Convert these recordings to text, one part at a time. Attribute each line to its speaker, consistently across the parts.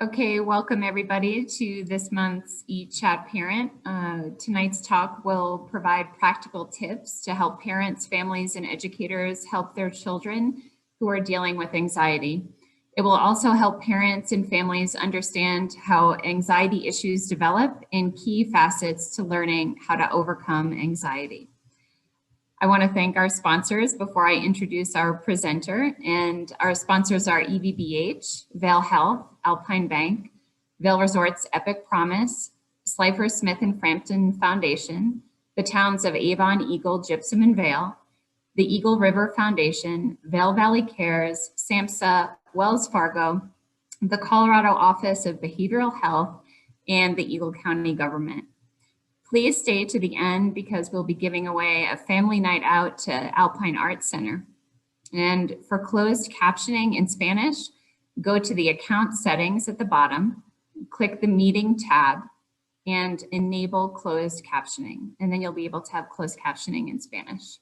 Speaker 1: Okay, welcome everybody to this month's 𝐂𝐸 Parent. Tonight's talk will provide practical tips to help parents, families, and educators help their children who are dealing with anxiety. It will also help parents and families understand how anxiety issues develop and key facets to learning how to overcome anxiety. I want to thank our sponsors before I introduce our presenter, and our sponsors are EVBH, Vail Health, Alpine Bank, Vail Resorts Epic Promise, Slifer Smith and Frampton Foundation, the towns of Avon, Eagle, Gypsum, and Vail, the Eagle River Foundation, Vail Valley Cares, SAMHSA, Wells Fargo, the Colorado Office of Behavioral Health, and the Eagle County Government. Please stay to the end because we'll be giving away a family night out to Alpine Arts Center. And for closed captioning in Spanish, go to the account settings at the bottom, click the meeting tab, and enable closed captioning. And then you'll be able to have closed captioning in Spanish.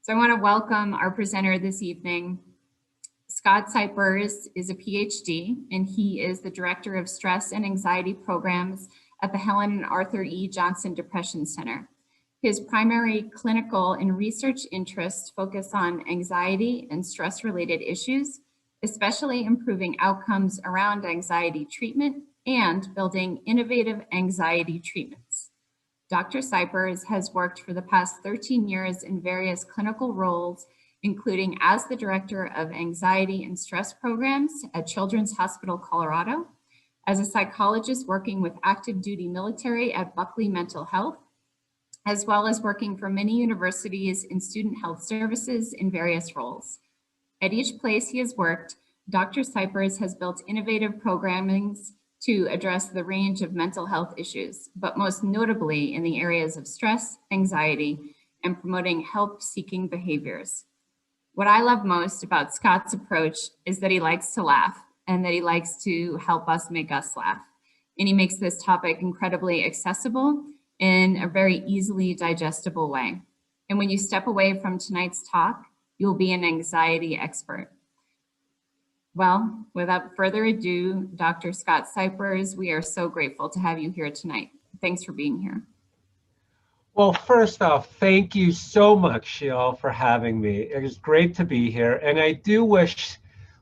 Speaker 1: So I want to welcome our presenter this evening. Scott Cypress is a PhD, and he is the Director of Stress and Anxiety Programs at the Helen and Arthur E. Johnson Depression Center. His primary clinical and research interests focus on anxiety and stress-related issues, especially improving outcomes around anxiety treatment and building innovative anxiety treatments. Dr. Cypress has worked for the past 13 years in various clinical roles, including as the Director of Anxiety and Stress Programs at Children's Hospital Colorado, as a psychologist working with active duty military at Buckley Mental Health, as well as working for many universities in student health services in various roles. At each place he has worked, Dr. Cypress has built innovative programmings to address the range of mental health issues, but most notably in the areas of stress, anxiety, and promoting help-seeking behaviors. What I love most about Scott's approach is that he likes to laugh, and that he likes to help us make us laugh. And he makes this topic incredibly accessible in a very easily digestible way. And when you step away from tonight's talk, you'll be an anxiety expert. Well, without further ado, Dr. Scott Cypress, we are so grateful to have you here tonight. Thanks for being here.
Speaker 2: Well, first off, thank you so much, y'all, for having me. It is great to be here. And I do wish,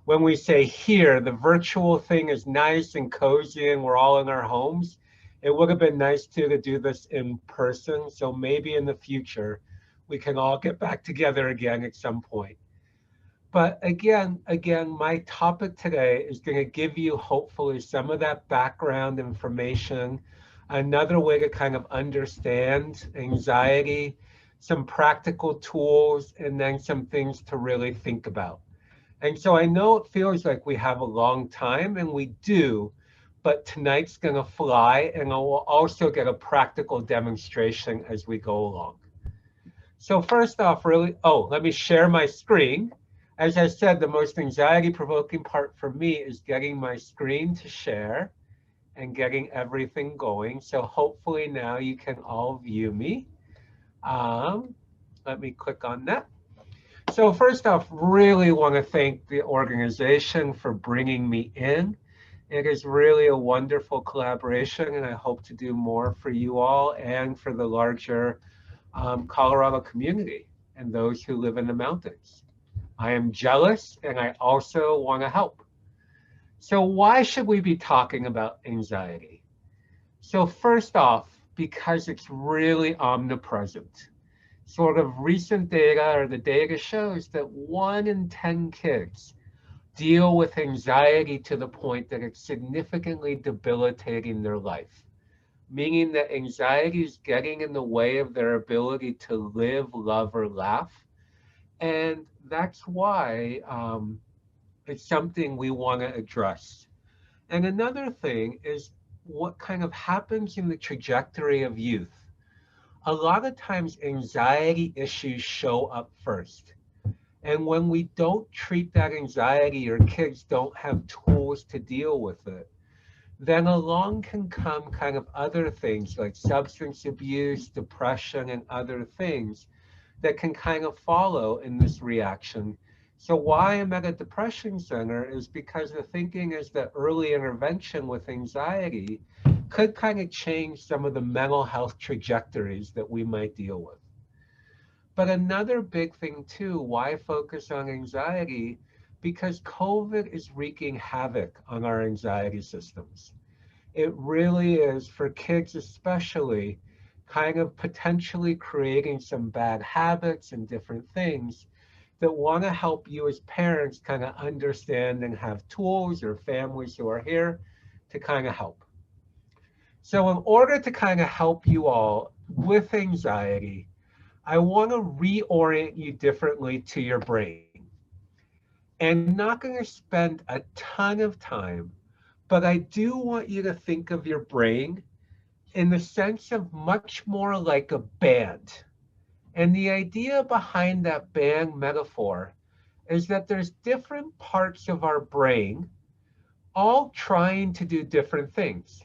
Speaker 2: when we say here, the virtual thing is nice and cozy and we're all in our homes. It would have been nice too to do this in person. So maybe in the future, we can all get back together again at some point. But again, my topic today is going to give you hopefully some of that background information, another way to kind of understand anxiety, some practical tools, and then some things to really think about. And so I know it feels like we have a long time, and we do, but tonight's going to fly, and we'll also get a practical demonstration as we go along. So first off, let me share my screen. As I said, the most anxiety-provoking part for me is getting my screen to share and getting everything going. So hopefully now you can all view me. Let me click on that. So first off, really want to thank the organization for bringing me in. It is really a wonderful collaboration, and I hope to do more for you all and for the larger Colorado community and those who live in the mountains. I am jealous, and I also want to help. So why should we be talking about anxiety? So first off, because it's really omnipresent. Sort of recent data, or the data shows that 1 in 10 kids deal with anxiety to the point that it's significantly debilitating their life, meaning that anxiety is getting in the way of their ability to live, love, or laugh. And that's why it's something we want to address. And another thing is what kind of happens in the trajectory of youth. A lot of times anxiety issues show up first. And when we don't treat that anxiety, or kids don't have tools to deal with it, then along can come kind of other things like substance abuse, depression, and other things that can kind of follow in this reaction So why I'm at a depression center is because the thinking is that early intervention with anxiety could kind of change some of the mental health trajectories that we might deal with. But another big thing too, why focus on anxiety? Because COVID is wreaking havoc on our anxiety systems. It really is, for kids especially, kind of potentially creating some bad habits and different things that want to help you as parents kind of understand and have tools, or families who are here to kind of help. So in order to kind of help you all with anxiety, I want to reorient you differently to your brain. And not going to spend a ton of time, but I do want you to think of your brain in the sense of much more like a band. And the idea behind that band metaphor is that there's different parts of our brain all trying to do different things.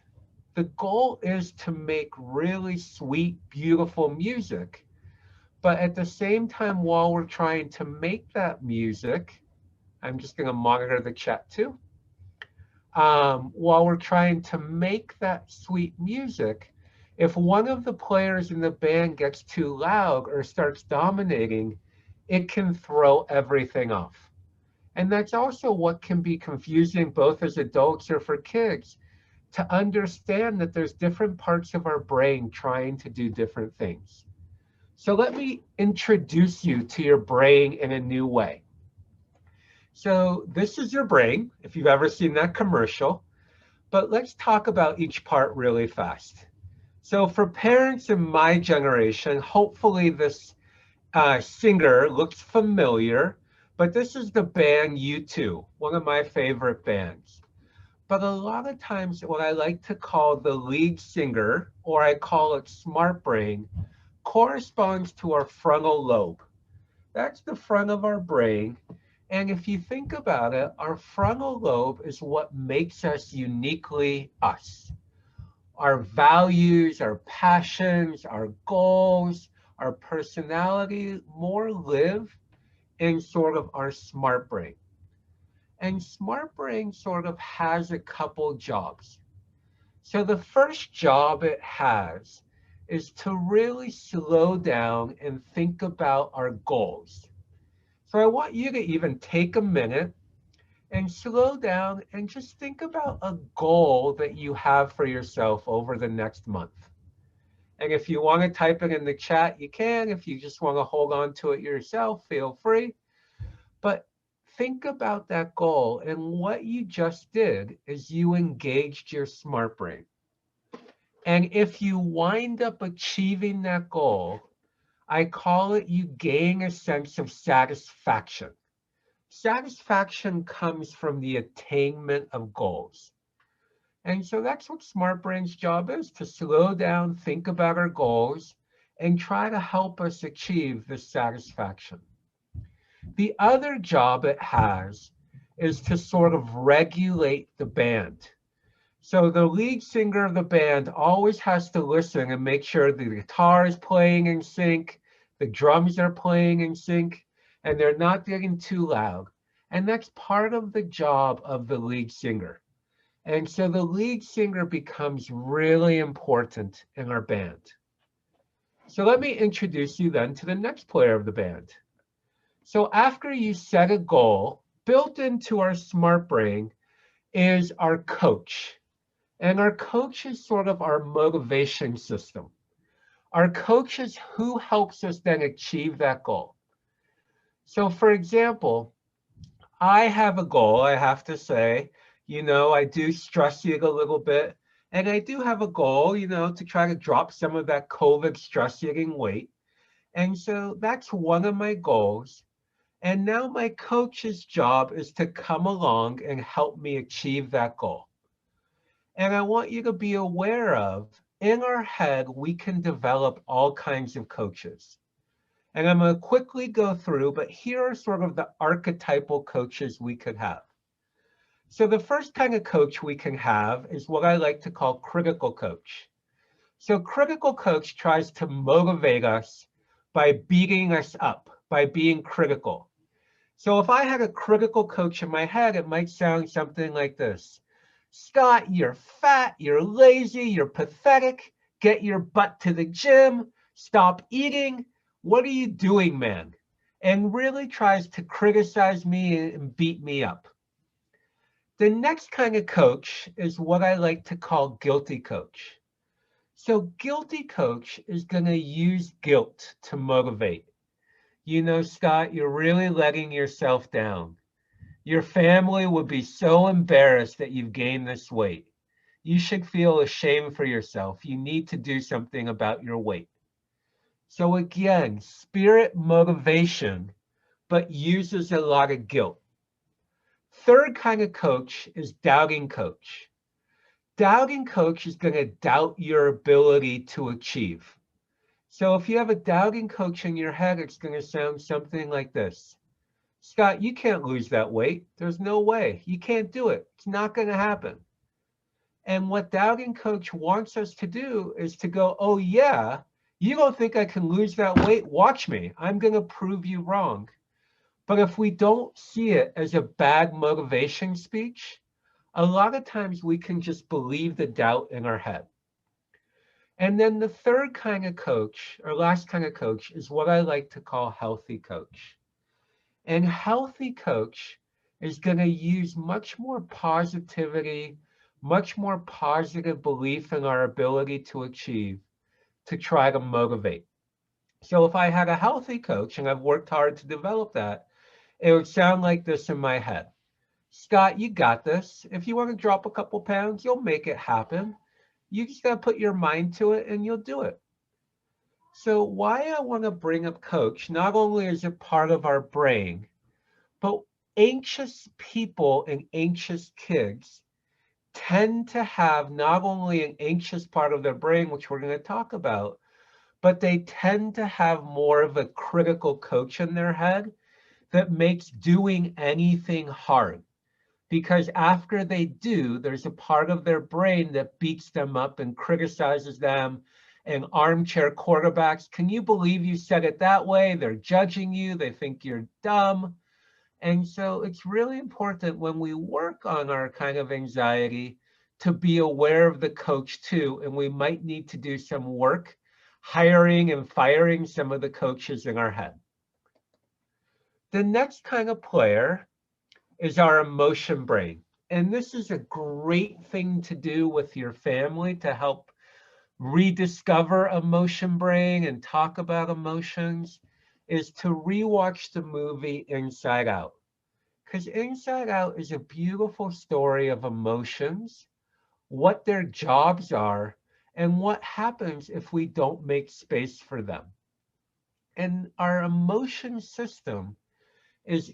Speaker 2: The goal is to make really sweet, beautiful music. But at the same time, while we're trying to make that music, I'm just going to monitor the chat too. While we're trying to make that sweet music, if one of the players in the band gets too loud or starts dominating, it can throw everything off. And that's also what can be confusing both as adults or for kids, to understand that there's different parts of our brain trying to do different things. So let me introduce you to your brain in a new way. So this is your brain, if you've ever seen that commercial, but let's talk about each part really fast. So for parents in my generation, hopefully this singer looks familiar, but this is the band U2, one of my favorite bands. But a lot of times what I like to call the lead singer, or I call it smart brain, corresponds to our frontal lobe. That's the front of our brain. And if you think about it, our frontal lobe is what makes us uniquely us. Our values, our passions, our goals, our personality more live in sort of our smart brain. And smart brain sort of has a couple jobs. So the first job it has is to really slow down and think about our goals. So I want you to even take a minute and slow down and just think about a goal that you have for yourself over the next month. And if you want to type it in the chat, you can. If you just want to hold on to it yourself, feel free. But think about that goal. And what you just did is you engaged your smart brain. And if you wind up achieving that goal, I call it you gain a sense of satisfaction. Satisfaction comes from the attainment of goals. And so that's what Smart Brain's job is, to slow down, think about our goals, and try to help us achieve this satisfaction. The other job it has is to sort of regulate the band. So the lead singer of the band always has to listen and make sure the guitar is playing in sync, the drums are playing in sync, and they're not getting too loud. And that's part of the job of the lead singer. And so the lead singer becomes really important in our band. So let me introduce you then to the next player of the band. So after you set a goal, built into our smart brain is our coach. And our coach is sort of our motivation system. Our coach is who helps us then achieve that goal. So for example, I have a goal, I have to say, I do stress eat a little bit. And I do have a goal, to try to drop some of that COVID stress eating weight. And so that's one of my goals. And now my coach's job is to come along and help me achieve that goal. And I want you to be aware of, in our head, we can develop all kinds of coaches. And I'm going to quickly go through, but here are sort of the archetypal coaches we could have. So the first kind of coach we can have is what I like to call critical coach. So critical coach tries to motivate us by beating us up, by being critical. So if I had a critical coach in my head, it might sound something like this. Scott, you're fat, you're lazy, you're pathetic. Get your butt to the gym. Stop eating. What are you doing, man? And really tries to criticize me and beat me up. The next kind of coach is what I like to call guilty coach. So guilty coach is going to use guilt to motivate. You know, Scott, you're really letting yourself down. Your family would be so embarrassed that you've gained this weight. You should feel ashamed for yourself. You need to do something about your weight. So again, spirit motivation, but uses a lot of guilt. Third kind of coach is doubting coach. Doubting coach is going to doubt your ability to achieve. So if you have a doubting coach in your head, it's going to sound something like this. Scott, you can't lose that weight. There's no way. You can't do it. It's not going to happen. And what doubting coach wants us to do is to go, oh yeah, you don't think I can lose that weight? Watch me. I'm going to prove you wrong. But if we don't see it as a bad motivation speech, a lot of times we can just believe the doubt in our head. And then the third kind of coach, or last kind of coach, is what I like to call healthy coach. And healthy coach is going to use much more positivity, much more positive belief in our ability to achieve, to try to motivate. So if I had a healthy coach, and I've worked hard to develop that, it would sound like this in my head. Scott, you got this. If you want to drop a couple pounds, you'll make it happen. You just got to put your mind to it and you'll do it. So why I want to bring up coach, not only is it part of our brain, but anxious people and anxious kids tend to have not only an anxious part of their brain, which we're going to talk about, but they tend to have more of a critical coach in their head that makes doing anything hard. Because after they do, there's a part of their brain that beats them up and criticizes them, and armchair quarterbacks. Can you believe you said it that way? They're judging you. They think you're dumb. And so it's really important when we work on our kind of anxiety to be aware of the coach too. And we might need to do some work hiring and firing some of the coaches in our head. The next kind of player is our emotion brain. And this is a great thing to do with your family to help rediscover emotion brain and talk about emotions, is to rewatch the movie Inside Out. Because Inside Out is a beautiful story of emotions, what their jobs are, and what happens if we don't make space for them. And our emotion system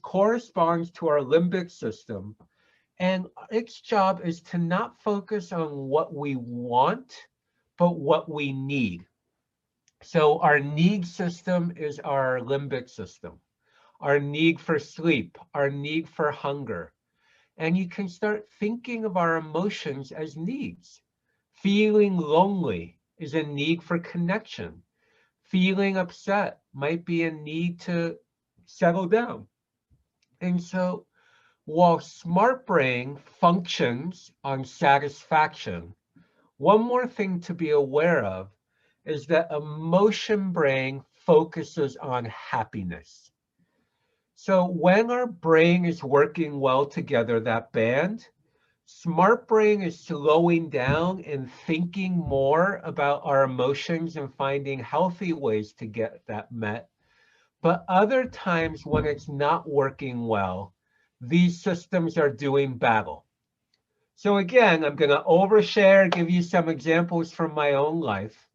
Speaker 2: corresponds to our limbic system, and its job is to not focus on what we want, but what we need. So our need system is our limbic system, our need for sleep, our need for hunger. And you can start thinking of our emotions as needs. Feeling lonely is a need for connection. Feeling upset might be a need to settle down. And so while smart brain functions on satisfaction, one more thing to be aware of is that emotion brain focuses on happiness. So when our brain is working well together, that band, smart brain is slowing down and thinking more about our emotions and finding healthy ways to get that met. But other times when it's not working well, these systems are doing battle. So again, I'm going to overshare, give you some examples from my own life.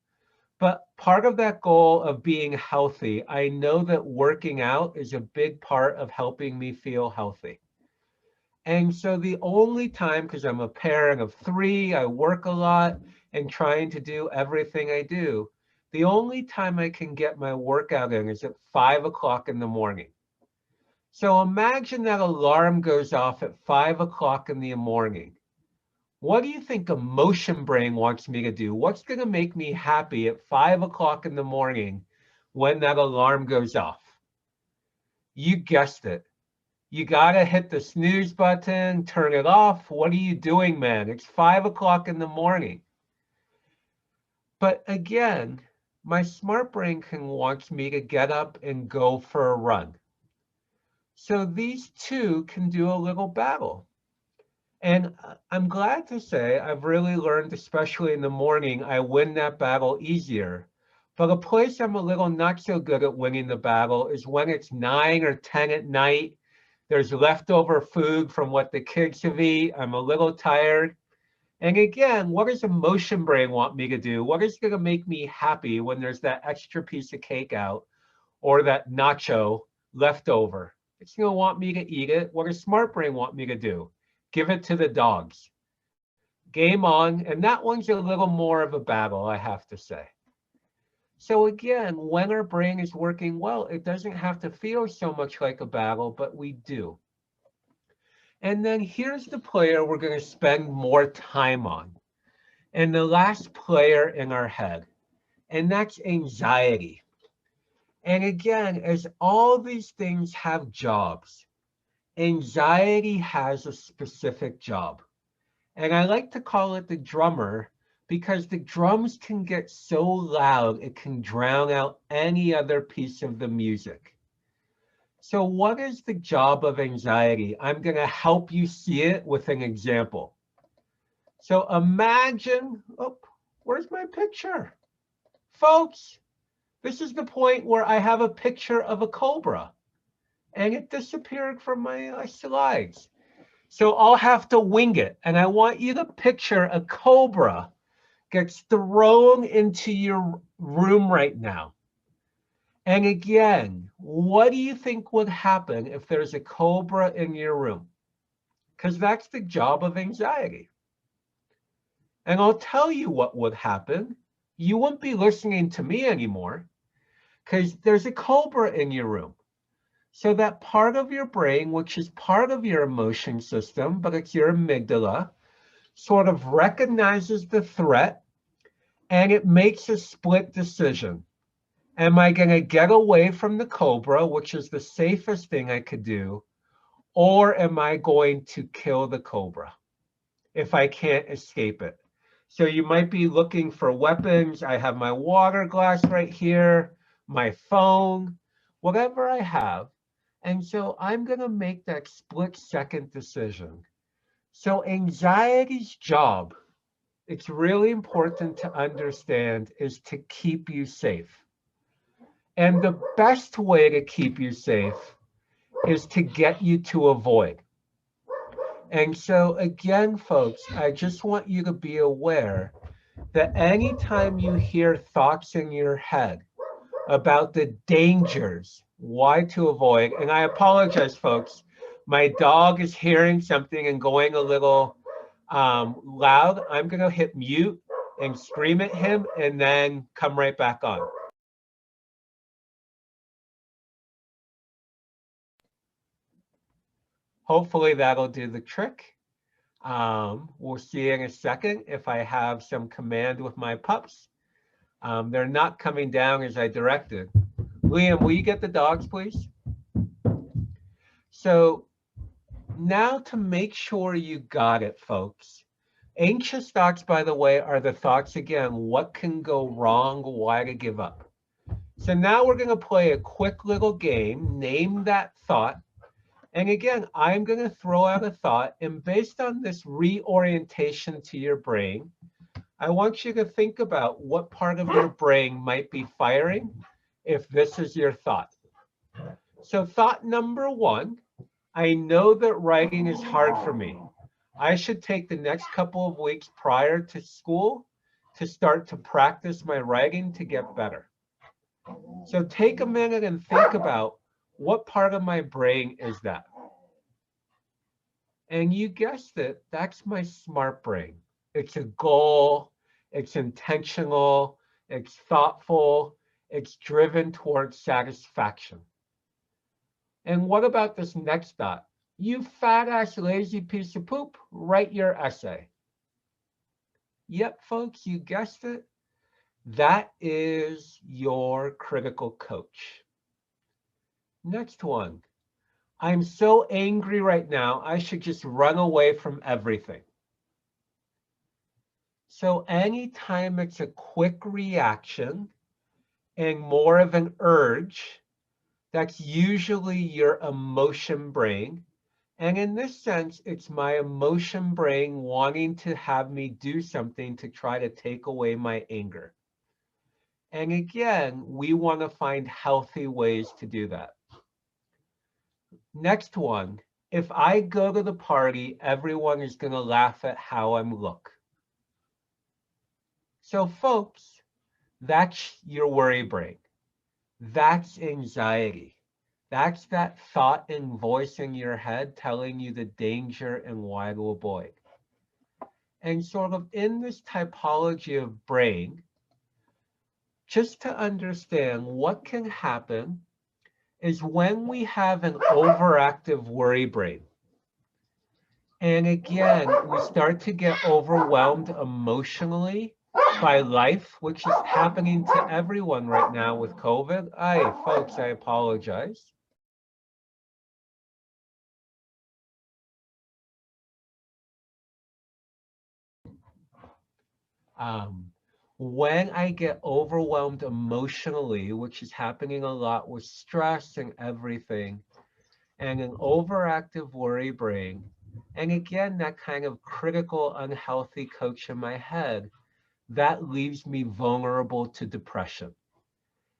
Speaker 2: But part of that goal of being healthy, I know that working out is a big part of helping me feel healthy. And so the only time, because I'm a parent of 3, I work a lot and trying to do everything I do, the only time I can get my workout in is at 5 o'clock in the morning. So imagine that alarm goes off at 5 o'clock in the morning. What do you think emotion brain wants me to do? What's going to make me happy at 5 o'clock in the morning when that alarm goes off? You guessed it. You gotta hit the snooze button, turn it off. What are you doing, man? It's 5 o'clock in the morning. But again, my smart brain wants me to get up and go for a run. So these two can do a little battle. And I'm glad to say I've really learned, especially in the morning, I win that battle easier. But a place I'm a little not so good at winning the battle is when it's 9 or 10 at night. There's leftover food from what the kids have eaten. I'm a little tired. And again, what does emotion brain want me to do? What is going to make me happy when there's that extra piece of cake out or that nacho left over? It's going to want me to eat it. What does smart brain want me to do? Give it to the dogs. Game on. And that one's a little more of a battle, I have to say. So again, when our brain is working well, it doesn't have to feel so much like a battle, but we do. And then here's the player we're going to spend more time on. And the last player in our head, and that's anxiety. And again, as all these things have jobs, anxiety has a specific job. And I like to call it the drummer because the drums can get so loud, it can drown out any other piece of the music. So what is the job of anxiety? I'm going to help you see it with an example. So imagine, oh, where's my picture? Folks, this is the point where I have a picture of a cobra and it disappeared from my slides. So I'll have to wing it. And I want you to picture a cobra gets thrown into your room right now. And again, what do you think would happen if there's a cobra in your room? Because that's the job of anxiety. And I'll tell you what would happen. You wouldn't be listening to me anymore because there's a cobra in your room. So that part of your brain, which is part of your emotion system, but it's your amygdala, sort of recognizes the threat and it makes a split decision. Am I going to get away from the cobra, which is the safest thing I could do, or am I going to kill the cobra if I can't escape it? So you might be looking for weapons. I have my water glass right here, my phone, whatever I have. And so I'm going to make that split-second decision. So anxiety's job, it's really important to understand, is to keep you safe. And the best way to keep you safe is to get you to avoid. And so again, folks, I just want you to be aware that anytime you hear thoughts in your head about the dangers, why to avoid, and I apologize, folks, my dog is hearing something and going a little loud. I'm going to hit mute and scream at him and then come right back on. Hopefully that'll do the trick. We'll see in a second if I have some command with my pups. They're not coming down as I directed. Liam, will you get the dogs, please? So now to make sure you got it, folks. Anxious thoughts, by the way, are the thoughts, again, what can go wrong, why to give up. So now we're going to play a quick little game, name that thought. And again, I'm going to throw out a thought, and based on this reorientation to your brain, I want you to think about what part of your brain might be firing if this is your thought. So thought number one, I know that writing is hard for me. I should take the next couple of weeks prior to school to start to practice my writing to get better. So take a minute and think about what part of my brain is that. And you guessed it, that's my smart brain. It's a goal, it's intentional, it's thoughtful, it's driven towards satisfaction. And what about this next thought? You fat ass lazy piece of poop, write your essay. Yep, folks, you guessed it. That is your critical coach. Next one. I'm so angry right now, I should just run away from everything. So anytime it's a quick reaction and more of an urge, that's usually your emotion brain. And in this sense, it's my emotion brain wanting to have me do something to try to take away my anger. And again, we want to find healthy ways to do that. Next one, if I go to the party, everyone is going to laugh at how I look. So folks, that's your worry brain. That's anxiety. That's that thought and voice in your head telling you the danger and why to avoid. And sort of in this typology of brain, just to understand what can happen is when we have an overactive worry brain. And again, we start to get overwhelmed emotionally by life, which is happening to everyone right now with COVID. Folks, I apologize. When I get overwhelmed emotionally, which is happening a lot with stress and everything, and an overactive worry brain, and again, that kind of critical, unhealthy coach in my head, that leaves me vulnerable to depression.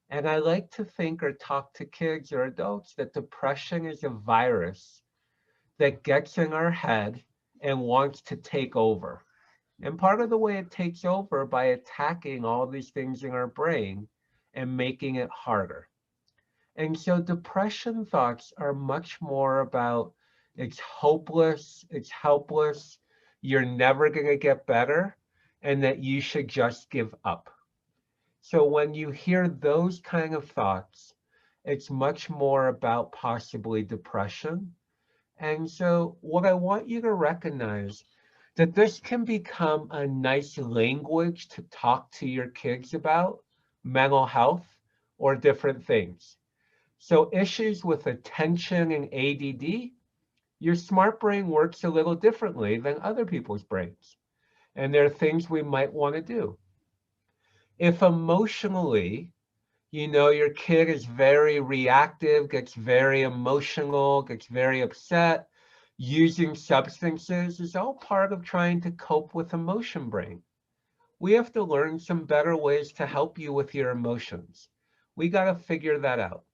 Speaker 2: And I like to think or talk to kids or adults that depression is a virus that gets in our head and wants to take over. And part of the way it takes over by attacking all these things in our brain and making it harder. And so depression thoughts are much more about it's hopeless, it's helpless, you're never going to get better, and that you should just give up. So when you hear those kind of thoughts, it's much more about possibly depression. And so what I want you to recognize that this can become a nice language to talk to your kids about mental health or different things. So issues with attention and ADD, your smart brain works a little differently than other people's brains. And there are things we might want to do. If emotionally, your kid is very reactive, gets very emotional, gets very upset, using substances is all part of trying to cope with emotion brain. We have to learn some better ways to help you with your emotions. We got to figure that out.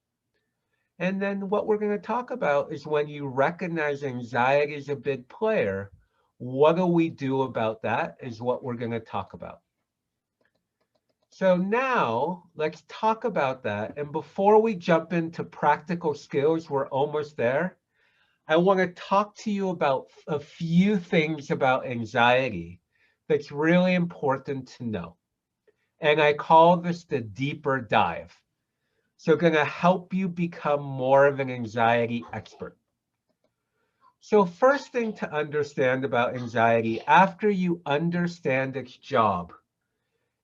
Speaker 2: And then what we're going to talk about is when you recognize anxiety is a big player, what do we do about that is what we're going to talk about. So now let's talk about that. And before we jump into practical skills, we're almost there. I want to talk to you about a few things about anxiety that's really important to know. And I call this the deeper dive. So going to help you become more of an anxiety expert. So first thing to understand about anxiety, after you understand its job,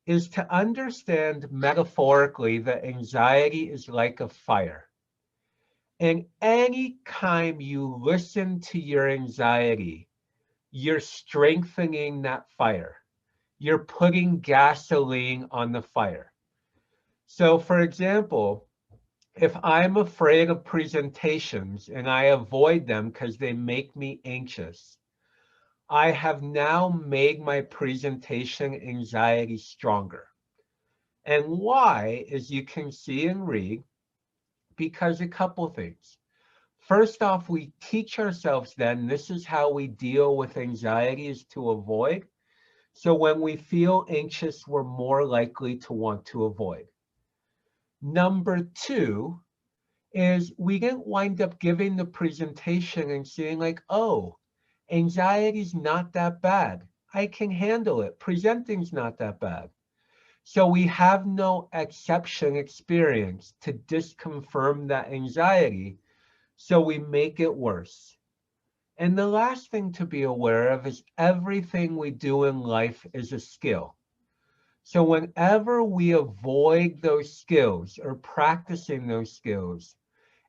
Speaker 2: is to understand metaphorically that anxiety is like a fire. And any time you listen to your anxiety, you're strengthening that fire. You're putting gasoline on the fire. So for example, if I'm afraid of presentations and I avoid them because they make me anxious, I have now made my presentation anxiety stronger. And why, as you can see and read, because a couple things. First off, we teach ourselves then, this is how we deal with anxiety, is to avoid. So when we feel anxious, we're more likely to want to avoid. Number two is we didn't wind up giving the presentation and saying like, oh, anxiety's not that bad. I can handle it. Presenting's not that bad. So we have no exception experience to disconfirm that anxiety. So we make it worse. And the last thing to be aware of is everything we do in life is a skill. So whenever we avoid those skills or practicing those skills,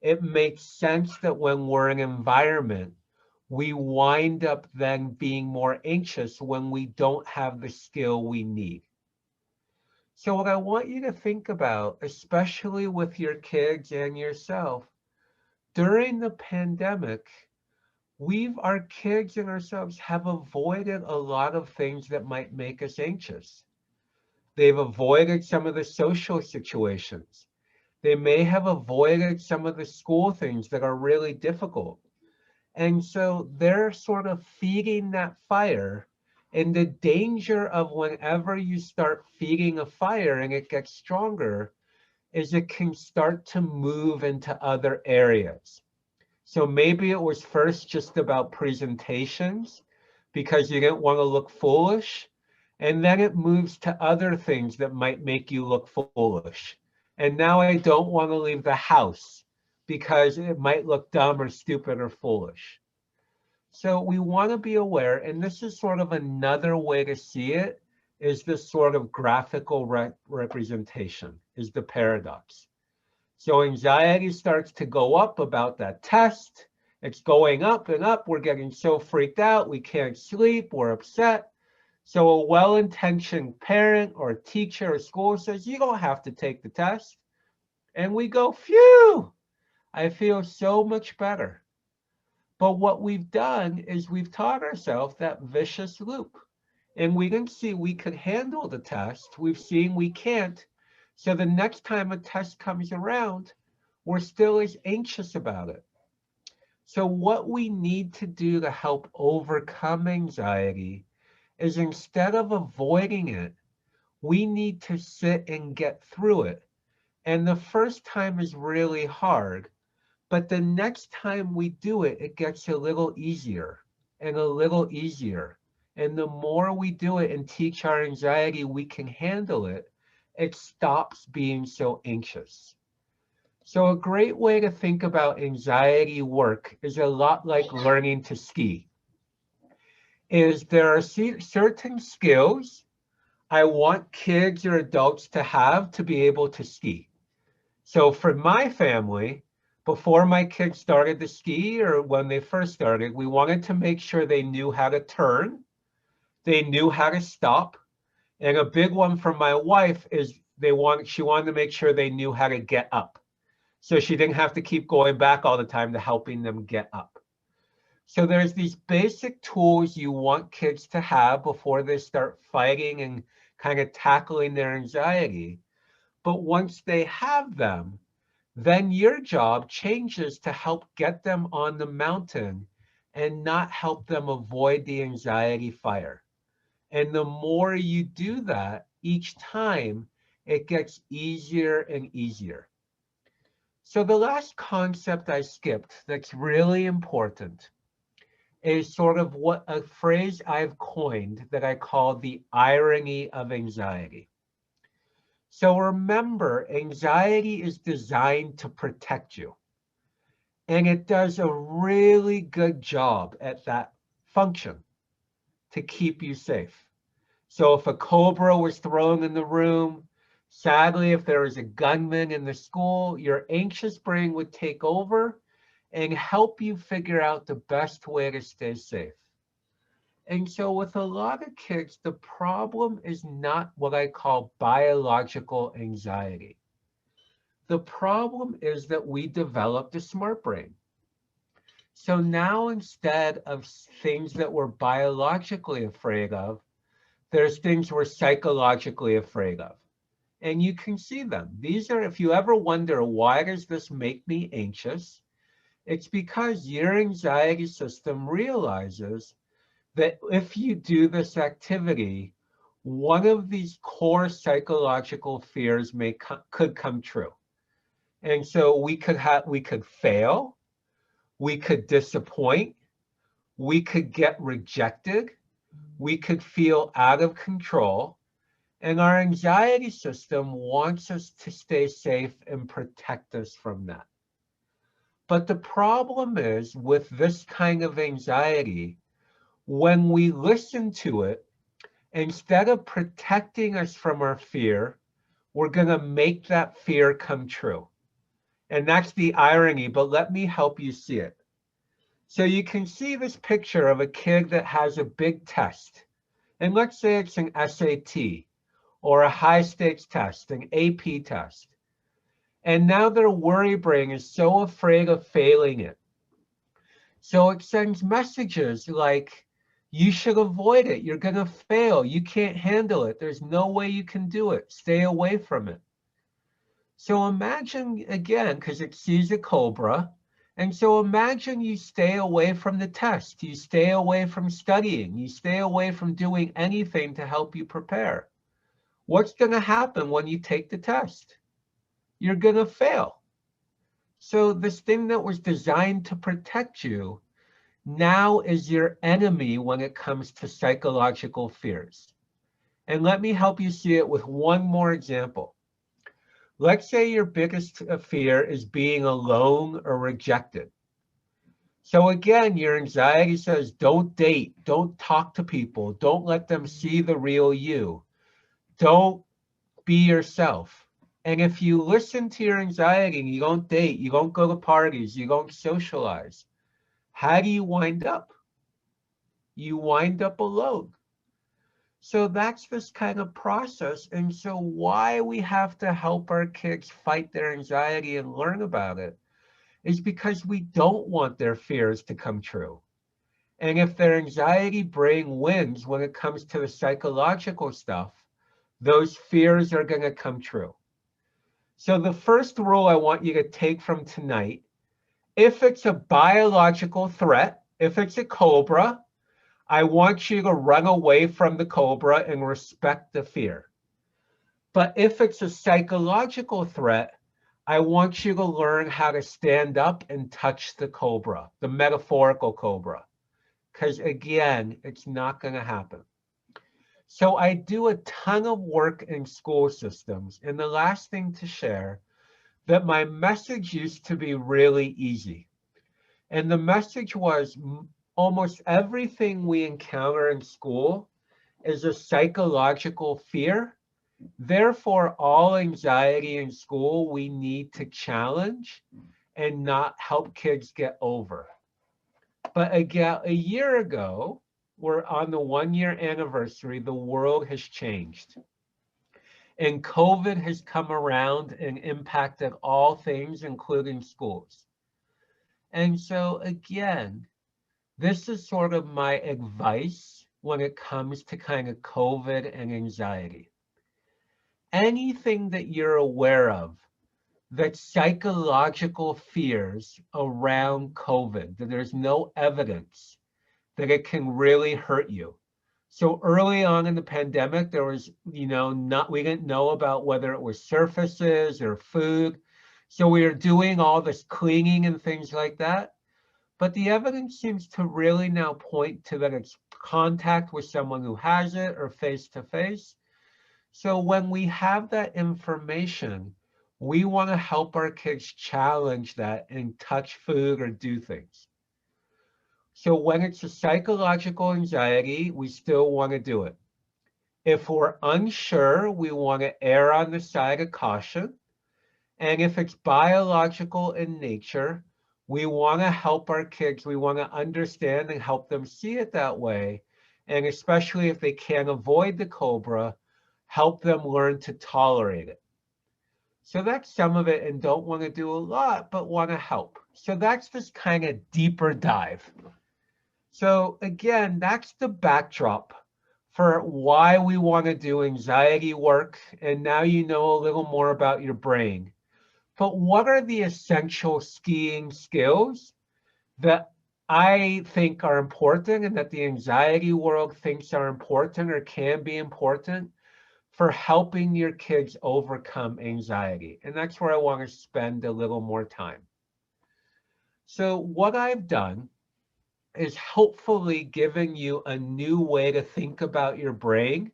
Speaker 2: it makes sense that when we're in an environment, we wind up then being more anxious when we don't have the skill we need. So what I want you to think about, especially with your kids and yourself, during the pandemic, our kids and ourselves have avoided a lot of things that might make us anxious. They've avoided some of the social situations. They may have avoided some of the school things that are really difficult. And so they're sort of feeding that fire. And the danger of whenever you start feeding a fire and it gets stronger is it can start to move into other areas. So maybe it was first just about presentations because you didn't want to look foolish. And then it moves to other things that might make you look foolish. And now I don't want to leave the house because it might look dumb or stupid or foolish. So we want to be aware, and this is sort of another way to see it, is this sort of graphical representation, is the paradox. So anxiety starts to go up about that test. It's going up and up. We're getting so freaked out. We can't sleep. We're upset. So a well-intentioned parent or teacher or school says, you don't have to take the test. And we go, phew, I feel so much better. But what we've done is we've taught ourselves that vicious loop. And we didn't see we could handle the test. We've seen we can't. So the next time a test comes around, we're still as anxious about it. So what we need to do to help overcome anxiety is instead of avoiding it, we need to sit and get through it. And the first time is really hard, but the next time we do it, it gets a little easier and a little easier. And the more we do it and teach our anxiety we can handle it, it stops being so anxious. So a great way to think about anxiety work is a lot like learning to ski. There are certain skills I want kids or adults to have to be able to ski. So for my family, before my kids started to ski or when they first started, we wanted to make sure they knew how to turn, they knew how to stop. And a big one for my wife is she wanted to make sure they knew how to get up. So she didn't have to keep going back all the time to helping them get up. So there's these basic tools you want kids to have before they start fighting and kind of tackling their anxiety. But once they have them, then your job changes to help get them on the mountain and not help them avoid the anxiety fire. And the more you do that, each time it gets easier and easier. So the last concept I skipped that's really important is sort of what a phrase I've coined that I call the irony of anxiety. So remember, anxiety is designed to protect you. And it does a really good job at that function to keep you safe. So if a cobra was thrown in the room, sadly, if there was a gunman in the school, your anxious brain would take over and help you figure out the best way to stay safe. And so with a lot of kids, the problem is not what I call biological anxiety. The problem is that we developed a smart brain. So now instead of things that we're biologically afraid of, there's things we're psychologically afraid of. And you can see them. These are, if you ever wonder, why does this make me anxious? It's because your anxiety system realizes that if you do this activity, one of these core psychological fears could come true. And so we could fail, we could disappoint, we could get rejected, we could feel out of control, and our anxiety system wants us to stay safe and protect us from that. But the problem is with this kind of anxiety, when we listen to it, instead of protecting us from our fear, we're going to make that fear come true. And that's the irony, but let me help you see it. So you can see this picture of a kid that has a big test. And let's say it's an SAT or a high stakes test, an AP test. And now their worry brain is so afraid of failing it. So it sends messages like, you should avoid it. You're going to fail. You can't handle it. There's no way you can do it. Stay away from it. So imagine, again, because it sees a cobra, and so imagine you stay away from the test. You stay away from studying. You stay away from doing anything to help you prepare. What's going to happen when you take the test? You're going to fail. So this thing that was designed to protect you now is your enemy when it comes to psychological fears. And let me help you see it with one more example. Let's say your biggest fear is being alone or rejected. So again, your anxiety says, don't date, don't talk to people, don't let them see the real you, don't be yourself. And if you listen to your anxiety and you don't date, you don't go to parties, you don't socialize, how do you wind up? You wind up alone. So that's this kind of process. And so why we have to help our kids fight their anxiety and learn about it is because we don't want their fears to come true. And if their anxiety brain wins when it comes to the psychological stuff, those fears are going to come true. So the first rule I want you to take from tonight, if it's a biological threat, if it's a cobra, I want you to run away from the cobra and respect the fear. But if it's a psychological threat, I want you to learn how to stand up and touch the cobra, the metaphorical cobra. Because again, it's not going to happen. So I do a ton of work in school systems. And the last thing to share, that my message used to be really easy. And the message was, almost everything we encounter in school is a psychological fear. Therefore, all anxiety in school we need to challenge and not help kids get over. But again, a year ago, we're on the 1-year anniversary, the world has changed. And COVID has come around and impacted all things, including schools. And so again, this is sort of my advice when it comes to kind of COVID and anxiety. Anything that you're aware of that psychological fears around COVID, that there's no evidence that it can really hurt you. So early on in the pandemic, there was, we didn't know about whether it was surfaces or food. So we were doing all this cleaning and things like that. But the evidence seems to really now point to that it's contact with someone who has it or face-to-face. So when we have that information, we want to help our kids challenge that and touch food or do things. So when it's a psychological anxiety, we still want to do it. If we're unsure, we want to err on the side of caution. And if it's biological in nature, we want to help our kids. We want to understand and help them see it that way. And especially if they can't avoid the cobra, help them learn to tolerate it. So that's some of it, and don't want to do a lot, but want to help. So that's this kind of deeper dive. So again, that's the backdrop for why we want to do anxiety work. And now you know a little more about your brain. But what are the essential skiing skills that I think are important and that the anxiety world thinks are important or can be important for helping your kids overcome anxiety? And that's where I want to spend a little more time. So what I've done is hopefully giving you a new way to think about your brain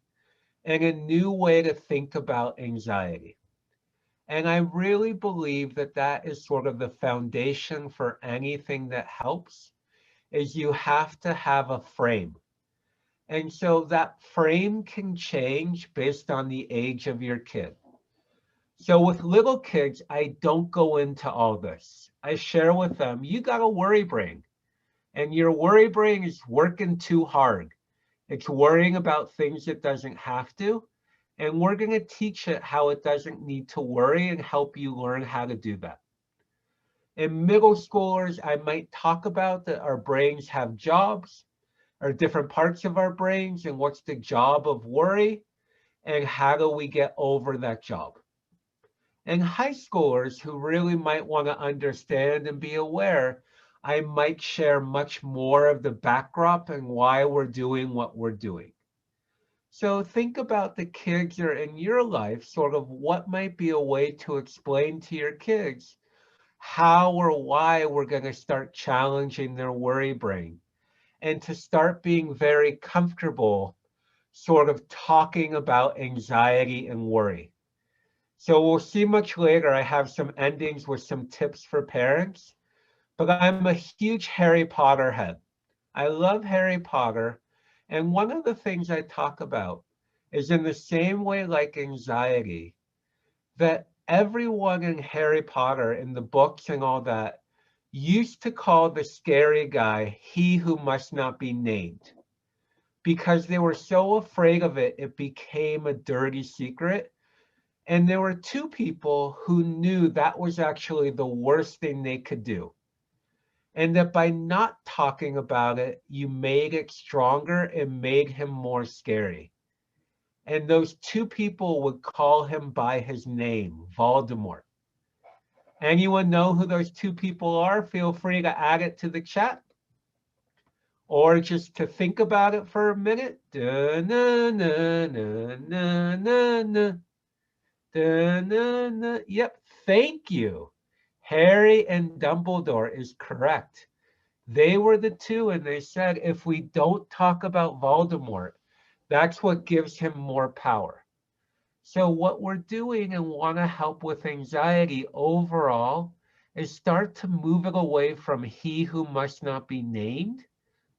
Speaker 2: and a new way to think about anxiety. And I really believe that that is sort of the foundation for anything that helps, is you have to have a frame. And so that frame can change based on the age of your kid. So with little kids, I don't go into all this. I share with them, you got a worry brain, and your worry brain is working too hard. It's worrying about things it doesn't have to, and we're going to teach it how it doesn't need to worry and help you learn how to do that. In middle schoolers, I might talk about that our brains have jobs, or different parts of our brains, and what's the job of worry, and how do we get over that job. And high schoolers who really might want to understand and be aware, I might share much more of the backdrop and why we're doing what we're doing. So think about the kids that are in your life, sort of what might be a way to explain to your kids how or why we're going to start challenging their worry brain, and to start being very comfortable sort of talking about anxiety and worry. So we'll see much later. I have some endings with some tips for parents, but I'm a huge Harry Potter head. I love Harry Potter. And one of the things I talk about is in the same way like anxiety, that everyone in Harry Potter, in the books and all that, used to call the scary guy he who must not be named, because they were so afraid of it, it became a dirty secret. And there were two people who knew that was actually the worst thing they could do. And that by not talking about it, you made it stronger and made him more scary. And those two people would call him by his name, Voldemort. Anyone know who those two people are? Feel free to add it to the chat, or just to think about it for a minute. Da, na, na, na, na, na, na. Da, na, na. Yep, thank you. Harry and Dumbledore is correct. They were the two, and they said if we don't talk about Voldemort, that's what gives him more power. So what we're doing and want to help with anxiety overall is start to move it away from he who must not be named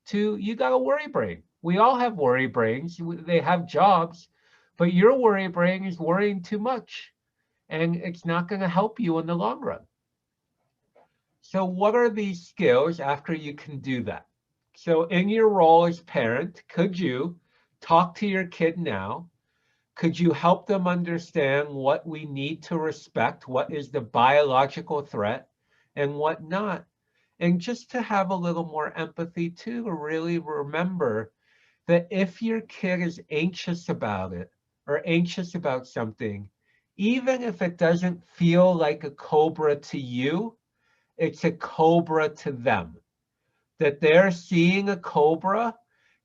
Speaker 2: to you got a worry brain. We all have worry brains. They have jobs, but your worry brain is worrying too much, and it's not going to help you in the long run. So what are these skills after you can do that? So in your role as parent, could you talk to your kid now? Could you help them understand what we need to respect, what is the biological threat and what not? And just to have a little more empathy too, to really remember that if your kid is anxious about it or anxious about something, even if it doesn't feel like a cobra to you, it's a cobra to them. That they're seeing a cobra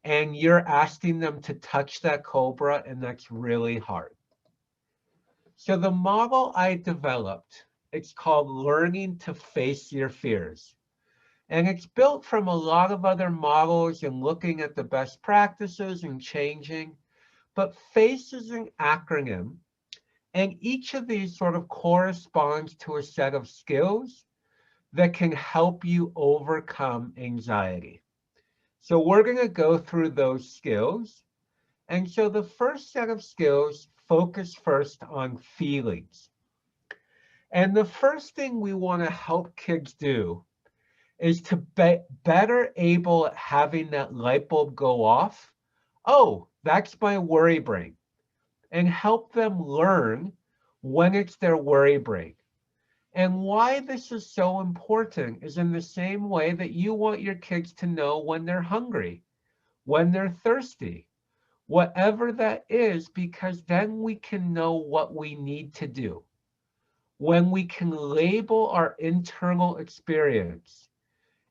Speaker 2: and you're asking them to touch that cobra, and that's really hard. So the model I developed, it's called Learning to Face Your Fears. And it's built from a lot of other models and looking at the best practices and changing. But FACE is an acronym, and each of these sort of corresponds to a set of skills that can help you overcome anxiety. So we're going to go through those skills. And so the first set of skills focus first on feelings. And the first thing we want to help kids do is to be better able at having that light bulb go off. Oh, that's my worry brain. And help them learn when it's their worry brain. And why this is so important is in the same way that you want your kids to know when they're hungry, when they're thirsty, whatever that is, because then we can know what we need to do. When we can label our internal experience,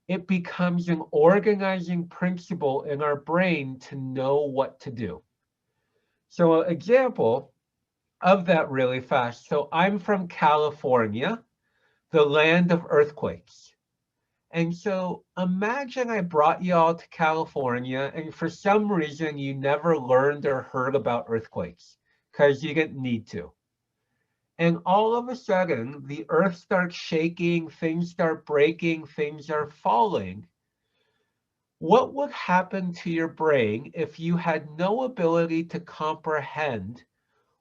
Speaker 2: it becomes an organizing principle in our brain to know what to do. So an example of that really fast. So I'm from California, the land of earthquakes. And so imagine I brought you all to California and for some reason you never learned or heard about earthquakes because you didn't need to. And all of a sudden the earth starts shaking, things start breaking, things are falling. What would happen to your brain if you had no ability to comprehend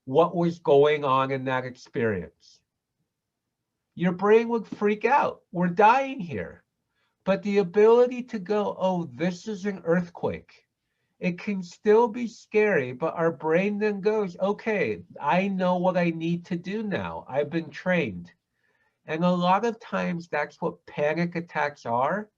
Speaker 2: what was going on in that experience. Your brain would freak out. We're dying here. But the ability to go, oh, this is an earthquake. It can still be scary, but our brain then goes, okay, I know what I need to do now. I've been trained. And a lot of times that's what panic attacks are,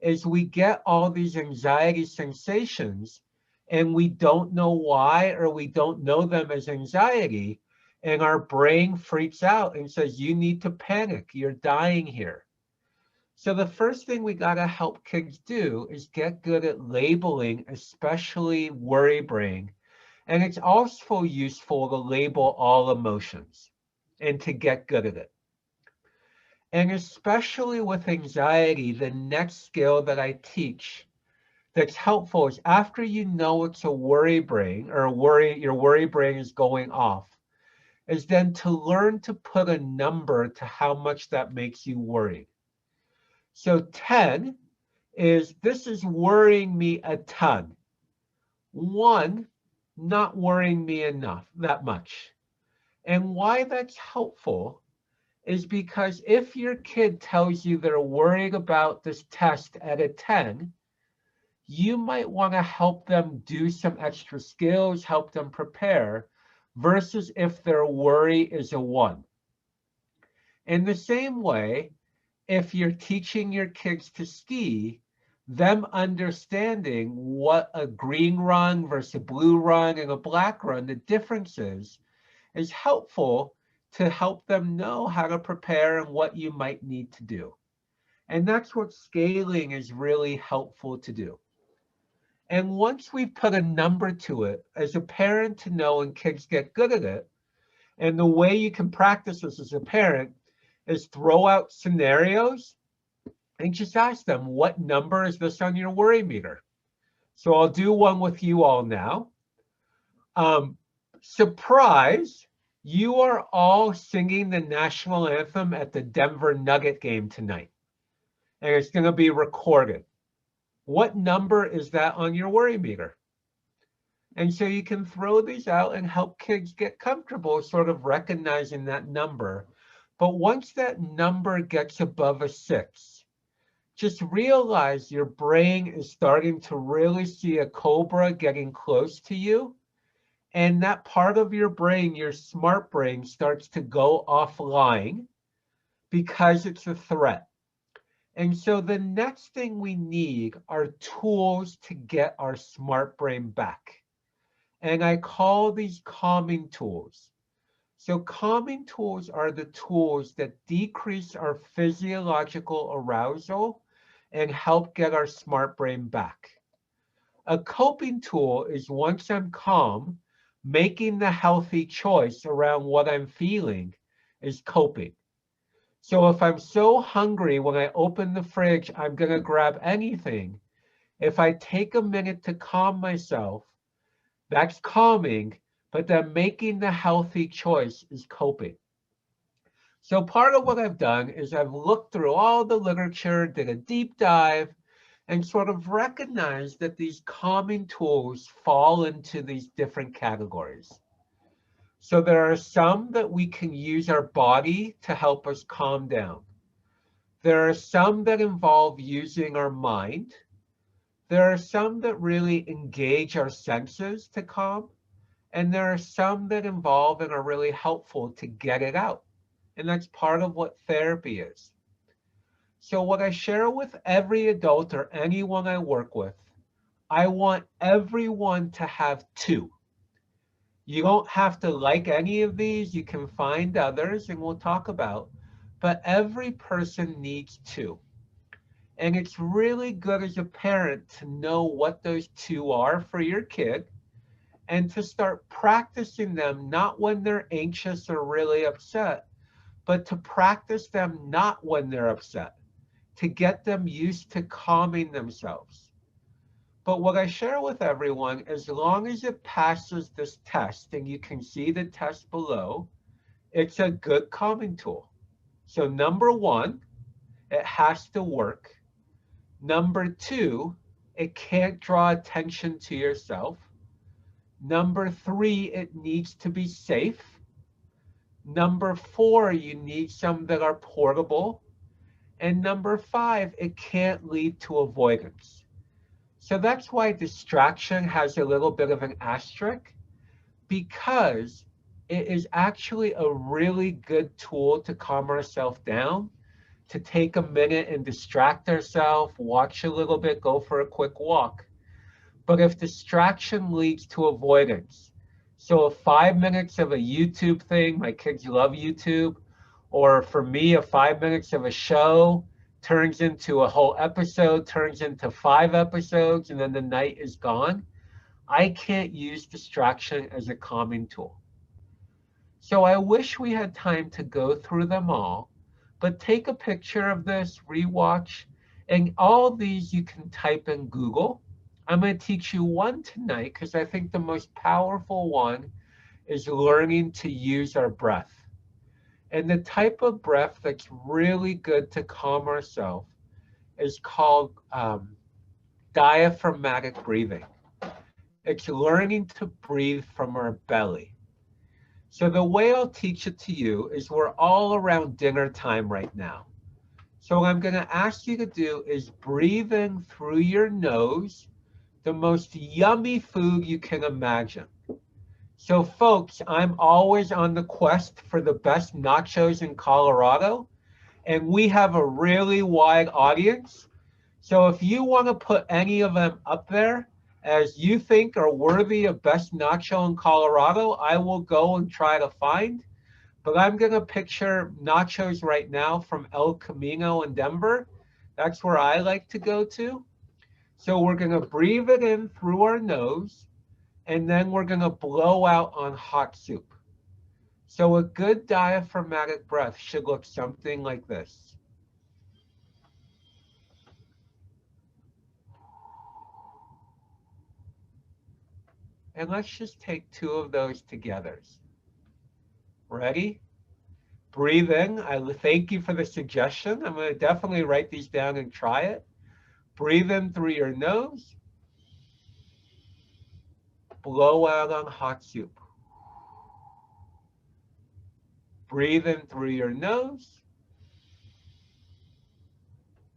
Speaker 2: is we get all these anxiety sensations and we don't know why, or we don't know them as anxiety. And our brain freaks out and says, you need to panic. You're dying here. So the first thing we got to help kids do is get good at labeling, especially worry brain. And it's also useful to label all emotions and to get good at it. And especially with anxiety, the next skill that I teach that's helpful is after you know it's a worry brain, or your worry brain is going off, is then to learn to put a number to how much that makes you worried. So 10 is, this is worrying me a ton. 1, not worrying me enough, that much. And why that's helpful is because if your kid tells you they're worried about this test at a 10, you might want to help them do some extra skills, help them prepare, versus if their worry is a 1. In the same way, if you're teaching your kids to ski, them understanding what a green run versus a blue run and a black run, the difference is helpful to help them know how to prepare and what you might need to do. And that's what scaling is really helpful to do. And once we put a number to it, as a parent to know and kids get good at it, and the way you can practice this as a parent is throw out scenarios and just ask them, what number is this on your worry meter? So I'll do one with you all now. Surprise, you are all singing the national anthem at the Denver Nugget game tonight. And it's going to be recorded. What number is that on your worry meter? And so you can throw these out and help kids get comfortable sort of recognizing that number. But once that number gets above a 6, just realize your brain is starting to really see a cobra getting close to you. And that part of your brain, your smart brain, starts to go offline because it's a threat. And so the next thing we need are tools to get our smart brain back. And I call these calming tools. So calming tools are the tools that decrease our physiological arousal and help get our smart brain back. A coping tool is, once I'm calm, making the healthy choice around what I'm feeling is coping. So if I'm so hungry when I open the fridge, I'm going to grab anything. If I take a minute to calm myself, that's calming, but then making the healthy choice is coping. So part of what I've done is I've looked through all the literature, did a deep dive, and sort of recognized that these calming tools fall into these different categories. So there are some that we can use our body to help us calm down. There are some that involve using our mind. There are some that really engage our senses to calm. And there are some that involve and are really helpful to get it out. And that's part of what therapy is. So what I share with every adult or anyone I work with, I want everyone to have 2. You don't have to like any of these. You can find others and we'll talk about. But every person needs 2. And it's really good as a parent to know what those 2 are for your kid and to start practicing them, not when they're anxious or really upset, but to practice them not when they're upset, to get them used to calming themselves. But what I share with everyone, as long as it passes this test, and you can see the test below, it's a good calming tool. So number 1, it has to work. Number 2, it can't draw attention to yourself. Number 3, it needs to be safe. Number 4, you need some that are portable. And number 5, it can't lead to avoidance. So that's why distraction has a little bit of an asterisk, because it is actually a really good tool to calm ourselves down, to take a minute and distract ourselves, watch a little bit, go for a quick walk. But if distraction leads to avoidance, so if 5 minutes of a YouTube thing, my kids love YouTube, or for me, 5 minutes of a show turns into a whole episode, turns into 5 episodes, and then the night is gone, I can't use distraction as a calming tool. So I wish we had time to go through them all, but take a picture of this, rewatch, and all these you can type in Google. I'm going to teach you one tonight because I think the most powerful one is learning to use our breath. And the type of breath that's really good to calm ourselves is called diaphragmatic breathing. It's learning to breathe from our belly. So the way I'll teach it to you is we're all around dinner time right now. So what I'm going to ask you to do is breathe in through your nose the most yummy food you can imagine. So folks, I'm always on the quest for the best nachos in Colorado, and we have a really wide audience. So if you want to put any of them up there as you think are worthy of best nacho in Colorado, I will go and try to find. But I'm going to picture nachos right now from El Camino in Denver. That's where I like to go to. So we're going to breathe it in through our nose, and then we're going to blow out on hot soup. So a good diaphragmatic breath should look something like this. And let's just take 2 of those together. Ready? Breathe in. I thank you for the suggestion. I'm going to definitely write these down and try it. Breathe in through your nose. Blow out on hot soup. Breathe in through your nose.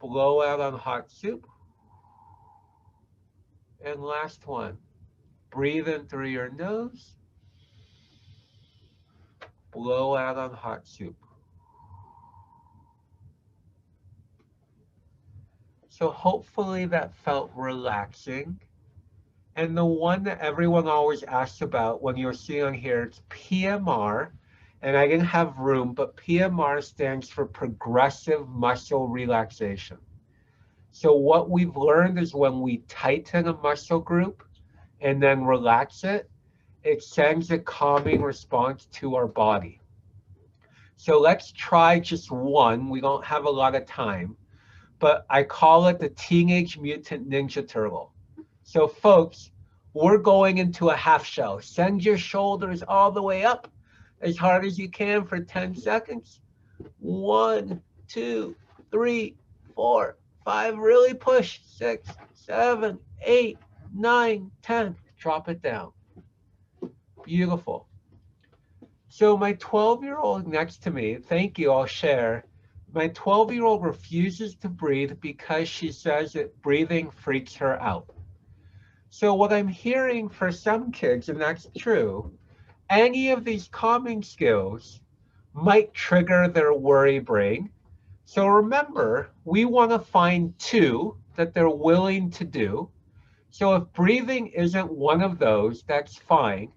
Speaker 2: Blow out on hot soup. And last one. Breathe in through your nose. Blow out on hot soup. So hopefully that felt relaxing. And the one that everyone always asks about when you're seeing here, it's PMR. And I didn't have room, but PMR stands for progressive muscle relaxation. So what we've learned is when we tighten a muscle group and then relax it, it sends a calming response to our body. So let's try just one. We don't have a lot of time, but I call it the Teenage Mutant Ninja Turtle. So folks, we're going into a half shell. Send your shoulders all the way up as hard as you can for 10 seconds. 1, 2, 3, 4, 5, really push. 6, 7, 8, 9, 10. Drop it down. Beautiful. So my 12-year-old next to me, thank you, I'll share. My 12-year-old refuses to breathe because she says that breathing freaks her out. So what I'm hearing for some kids, and that's true, any of these calming skills might trigger their worry brain. So remember, we want to find 2 that they're willing to do. So if breathing isn't one of those, that's fine.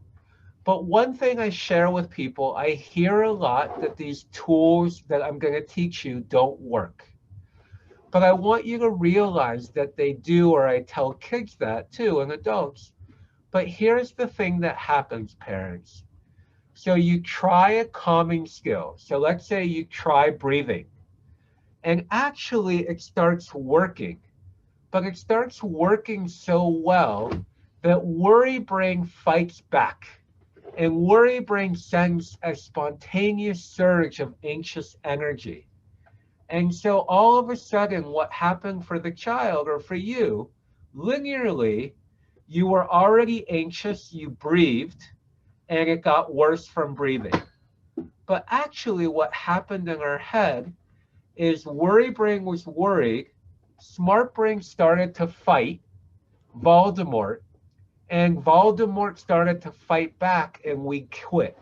Speaker 2: But one thing I share with people, I hear a lot that these tools that I'm going to teach you don't work. But I want you to realize that they do, or I tell kids that too, and adults. But here's the thing that happens, parents. So you try a calming skill. So let's say you try breathing. And actually it starts working. But it starts working so well that worry brain fights back. And worry brain sends a spontaneous surge of anxious energy. And so all of a sudden what happened for the child or for you, linearly, You were already anxious, you breathed, and it got worse from breathing. But actually what happened in our head is worry brain was worried, smart brain started to fight Voldemort, and Voldemort started to fight back and we quit.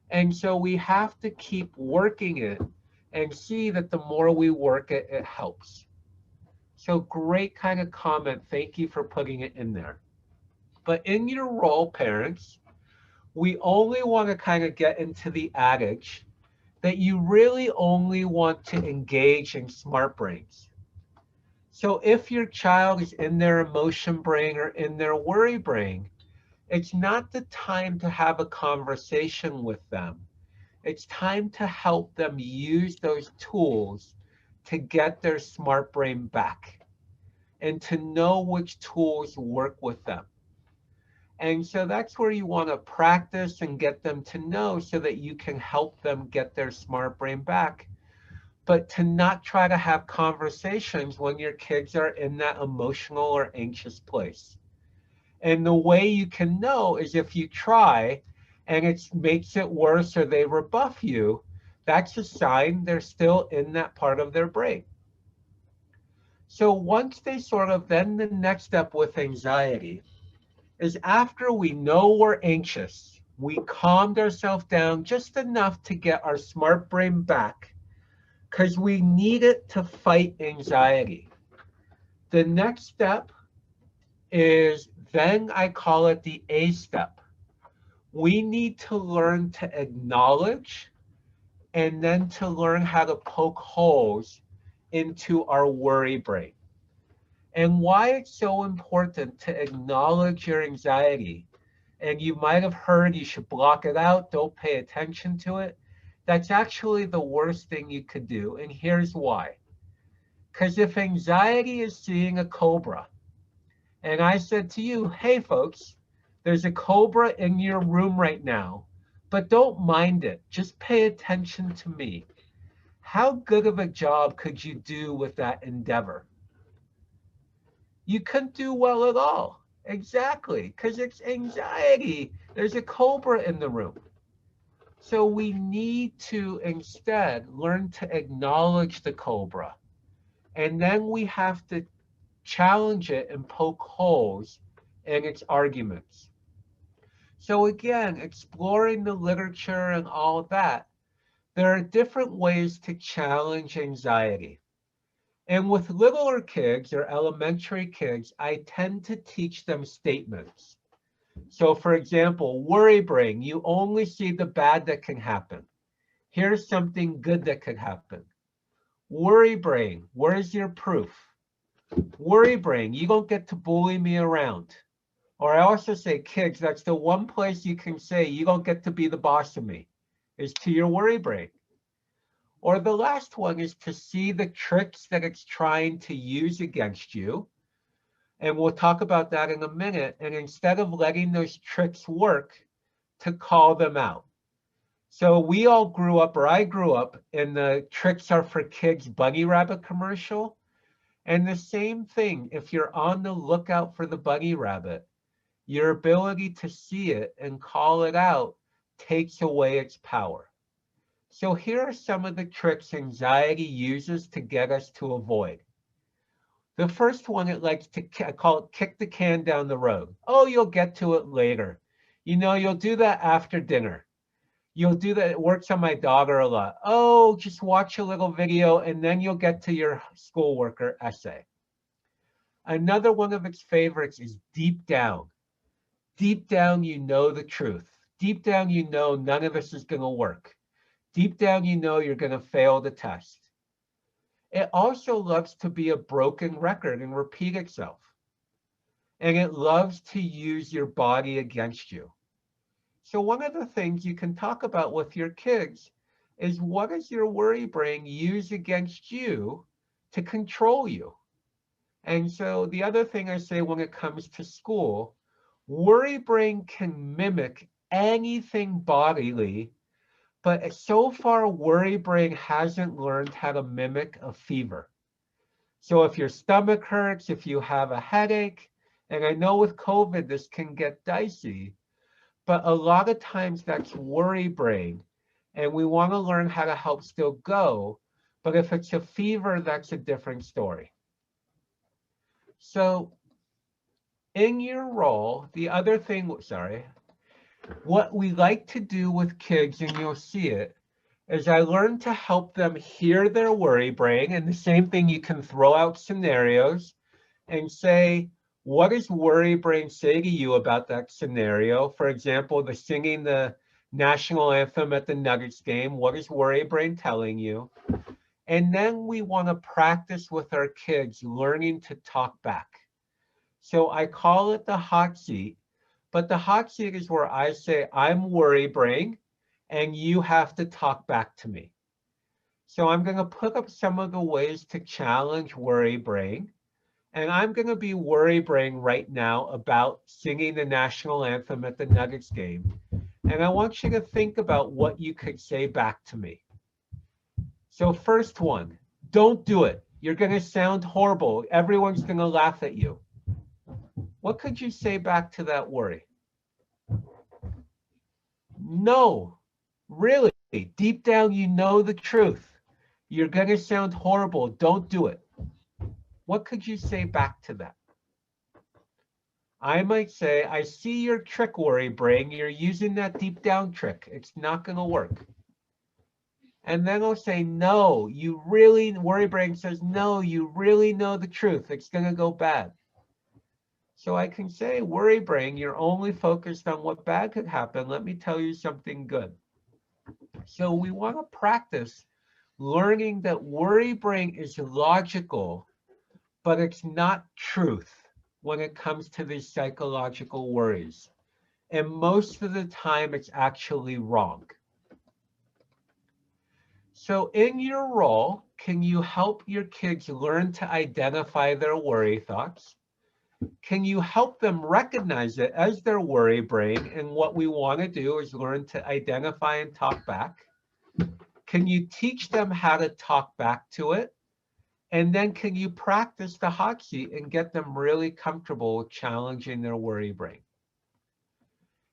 Speaker 2: And so we have to keep working it and see that the more we work it, it helps. So great kind of comment. Thank you for putting it in there. But in your role, parents, we only want to kind of get into the adage that you really only want to engage in smart brains. So if your child is in their emotion brain or in their worry brain, it's not the time to have a conversation with them. It's time to help them use those tools to get their smart brain back and to know which tools work with them. And so that's where you want to practice and get them to know so that you can help them get their smart brain back. But to not try to have conversations when your kids are in that emotional or anxious place. And the way you can know is if you try and it makes it worse or they rebuff you, that's a sign they're still in that part of their brain. So once they sort of, then the next step with anxiety is after we know we're anxious, we calmed ourselves down just enough to get our smart brain back because we need it to fight anxiety. The next step is, then I call it the A step. We need to learn to acknowledge and then to learn how to poke holes into our worry brain. And why it's so important to acknowledge your anxiety. And you might have heard you should block it out, don't pay attention to it. That's actually the worst thing you could do. And here's why. Because if anxiety is seeing a cobra, and I said to you, hey folks, there's a cobra in your room right now, but don't mind it. Just pay attention to me. How good of a job could you do with that endeavor? You couldn't do well at all. Exactly, because it's anxiety. There's a cobra in the room. So we need to instead learn to acknowledge the cobra. And then we have to challenge it and poke holes in its arguments. So again, exploring the literature and all of that, there are different ways to challenge anxiety. And with littler kids or elementary kids, I tend to teach them statements. So for example, worry brain, you only see the bad that can happen. Here's something good that could happen. Worry brain, where's your proof? Worry brain, you don't get to bully me around. Or I also say, kids, that's the one place you can say you don't get to be the boss of me, is to your worry brain. Or the last one is to see the tricks that it's trying to use against you. And we'll talk about that in a minute. And instead of letting those tricks work, to call them out. So we all grew up, or I grew up, in the Tricks Are for Kids bunny rabbit commercial. And the same thing, if you're on the lookout for the bunny rabbit, your ability to see it and call it out takes away its power. So here are some of the tricks anxiety uses to get us to avoid. The first one, it likes to, I call it kick the can down the road. Oh, you'll get to it later. You know, you'll do that after dinner. You'll do that, it works on my daughter a lot. Oh, just watch a little video and then you'll get to your schoolwork or essay. Another one of its favorites is deep down. Deep down, you know the truth. Deep down, you know none of this is going to work. Deep down, you know you're going to fail the test. It also loves to be a broken record and repeat itself. And it loves to use your body against you. So one of the things you can talk about with your kids is, what does your worry brain use against you to control you? And so the other thing I say when it comes to school, worry brain can mimic anything bodily, but so far worry brain hasn't learned how to mimic a fever. So if your stomach hurts, if you have a headache, And I know with COVID, this can get dicey, but a lot of times that's worry brain. And we want to learn how to help still go. But if it's a fever, that's a different story. So in your role, the other thing, what we like to do with kids, and you'll see it, is I learn to help them hear their worry brain. And the same thing, you can throw out scenarios and say, what does worry brain say to you about that scenario? For example, the singing the national anthem at the Nuggets game. What is worry brain telling you? And then we want to practice with our kids learning to talk back. So I call it the hot seat, but the hot seat is where I say, I'm worry brain, and you have to talk back to me. So I'm going to put up some of the ways to challenge worry brain. And I'm going to be worry brain right now about singing the national anthem at the Nuggets game. And I want you to think about what you could say back to me. So first one, don't do it. You're going to sound horrible. Everyone's going to laugh at you. What could you say back to that worry? No, really, deep down, you know the truth. You're going to sound horrible. Don't do it. What could you say back to that? I might say, I see your trick, worry brain. You're using that deep down trick. It's not going to work. And then I'll say, no, you really, worry brain says, no, you really know the truth. It's going to go bad. So I can say, worry brain, you're only focused on what bad could happen. Let me tell you something good. So we want to practice learning that worry brain is logical, but it's not truth when it comes to these psychological worries. And most of the time, it's actually wrong. So in your role, can you help your kids learn to identify their worry thoughts? Can you help them recognize it as their worry brain? And what we want to do is learn to identify and talk back. Can you teach them how to talk back to it? And then can you practice the hot seat and get them really comfortable with challenging their worry brain?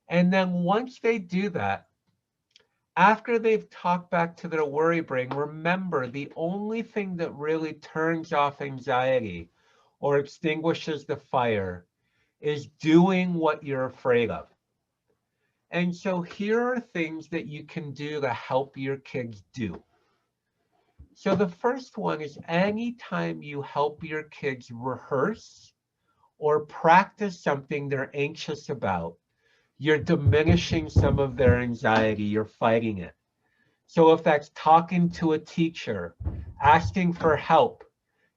Speaker 2: And then once they do that, after they've talked back to their worry brain, remember the only thing that really turns off anxiety or extinguishes the fire is doing what you're afraid of. And so here are things that you can do to help your kids do. So the first one is anytime you help your kids rehearse or practice something they're anxious about, you're diminishing some of their anxiety, you're fighting it. So if that's talking to a teacher, asking for help,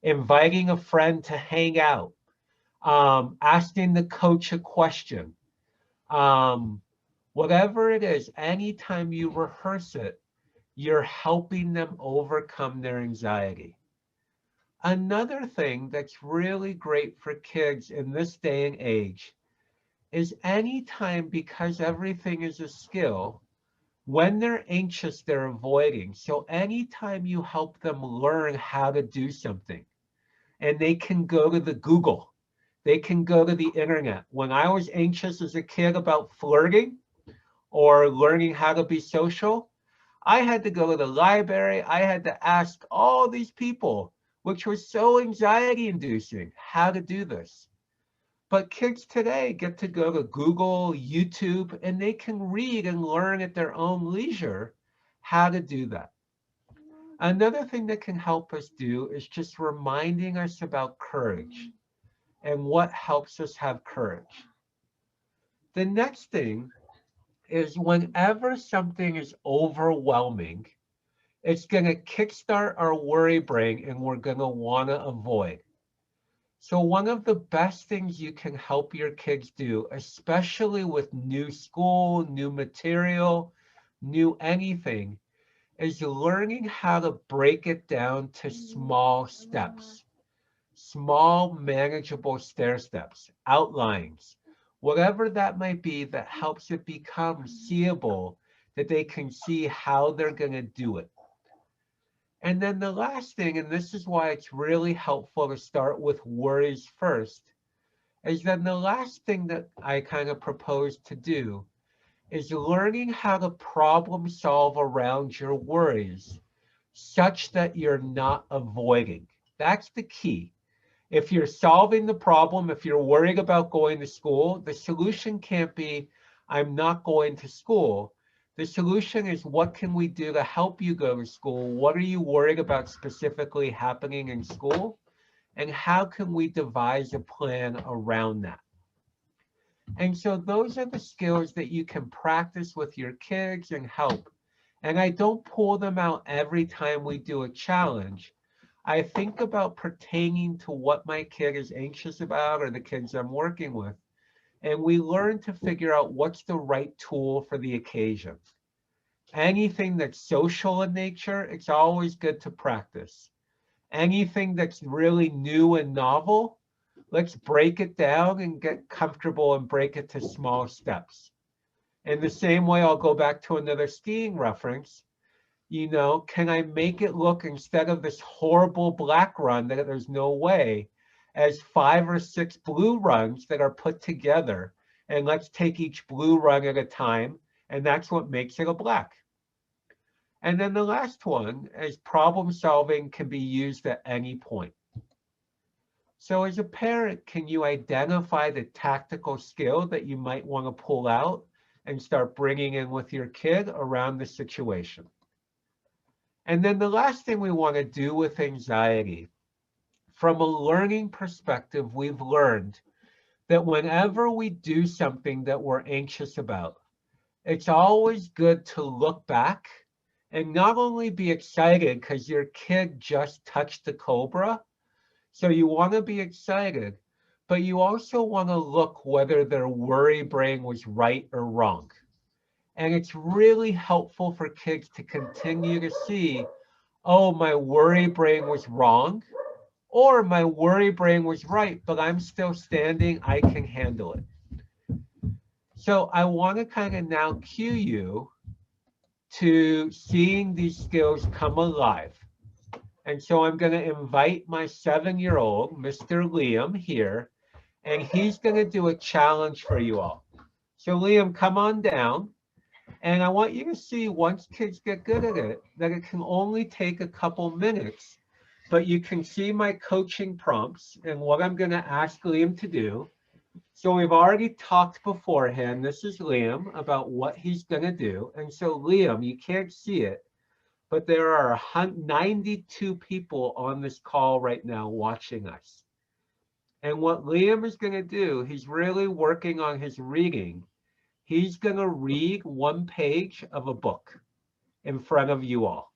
Speaker 2: inviting a friend to hang out, asking the coach a question, whatever it is, anytime you rehearse it, you're helping them overcome their anxiety. Another thing that's really great for kids in this day and age is anytime, because everything is a skill, when they're anxious, they're avoiding. So anytime you help them learn how to do something, and they can go to the Google, they can go to the internet. When I was anxious as a kid about flirting or learning how to be social, I had to go to the library. I had to ask all these people, which was so anxiety inducing, how to do this. But kids today get to go to Google, YouTube, and they can read and learn at their own leisure how to do that. Another thing that can help us do is just reminding us about courage and what helps us have courage. The next thing is whenever something is overwhelming, it's going to kickstart our worry brain and we're going to want to avoid. So one of the best things you can help your kids do, especially with new school, new material, new anything, is learning how to break it down to small steps, small manageable stair steps, outlines, whatever that might be that helps it become seeable, that they can see how they're going to do it. And then the last thing, and this is why it's really helpful to start with worries first, is then the last thing that I kind of propose to do is learning how to problem solve around your worries such that you're not avoiding. That's the key. If you're solving the problem, if you're worried about going to school, the solution can't be, I'm not going to school. The solution is, what can we do to help you go to school? What are you worried about specifically happening in school? And how can we devise a plan around that? And so those are the skills that you can practice with your kids and help. And I don't pull them out every time we do a challenge. I think about pertaining to what my kid is anxious about or the kids I'm working with. And we learn to figure out what's the right tool for the occasion. Anything that's social in nature, it's always good to practice. Anything that's really new and novel, let's break it down and get comfortable and break it to small steps. In the same way, I'll go back to another skiing reference. You know, can I make it look, instead of this horrible black run that there's no way, as 5 or 6 blue runs that are put together, and let's take each blue run at a time, and that's what makes it a black. And then the last one is problem solving can be used at any point. So as a parent, can you identify the tactical skill that you might want to pull out and start bringing in with your kid around the situation? And then the last thing we want to do with anxiety, from a learning perspective, we've learned that whenever we do something that we're anxious about, it's always good to look back and not only be excited because your kid just touched the cobra, so you want to be excited, but you also want to look whether their worry brain was right or wrong. And it's really helpful for kids to continue to see, oh, my worry brain was wrong, or my worry brain was right, but I'm still standing, I can handle it. So I want to kind of now cue you to seeing these skills come alive. And so I'm going to invite my 7-year-old, Mr. Liam, here, and he's going to do a challenge for you all. So Liam, come on down. And I want you to see, once kids get good at it, that it can only take a couple minutes, but you can see my coaching prompts and what I'm going to ask Liam to do. So we've already talked beforehand. This is Liam about what he's going to do. And so Liam, you can't see it, but there are 92 people on this call right now watching us. And what Liam is going to do, he's really working on his reading. He's going to read 1 page of a book in front of you all.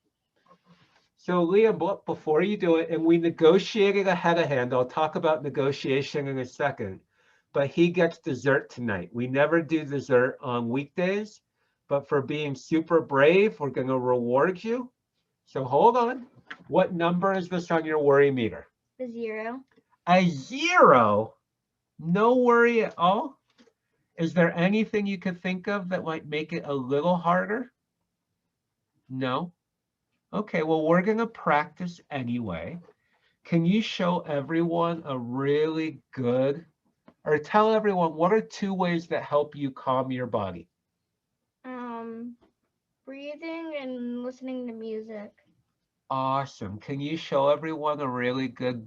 Speaker 2: So Liam, before you do it, and we negotiated ahead of hand, I'll talk about negotiation in a second, but he gets dessert tonight. We never do dessert on weekdays, but for being super brave, we're going to reward you. So hold on. What number is this on your worry meter?
Speaker 3: A 0.
Speaker 2: A 0? No worry at all? Is there anything you could think of that might make it a little harder? No? Okay, well, we're going to practice anyway. Can you show everyone a really good, or tell everyone, what are 2 ways that help you calm your body?
Speaker 3: Breathing and listening to music.
Speaker 2: Awesome. Can you show everyone a really good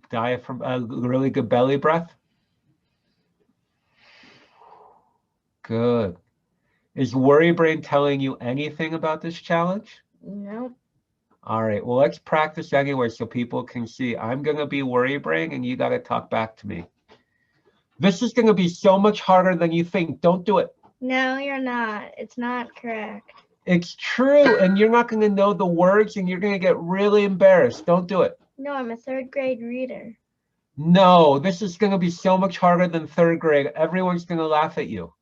Speaker 2: diaphragm, a really good belly breath? Good. Is worry brain telling you anything about this challenge?
Speaker 3: Nope.
Speaker 2: All right, well, let's practice anyway so people can see. I'm going to be worry brain and you got to talk back to me. This is going to be so much harder than you think. Don't do it.
Speaker 3: No, you're not. It's not correct.
Speaker 2: It's true, and you're not going to know the words and you're going to get really embarrassed. Don't do it.
Speaker 3: No, I'm a 3rd grade reader.
Speaker 2: No, this is going to be so much harder than 3rd grade. Everyone's going to laugh at you.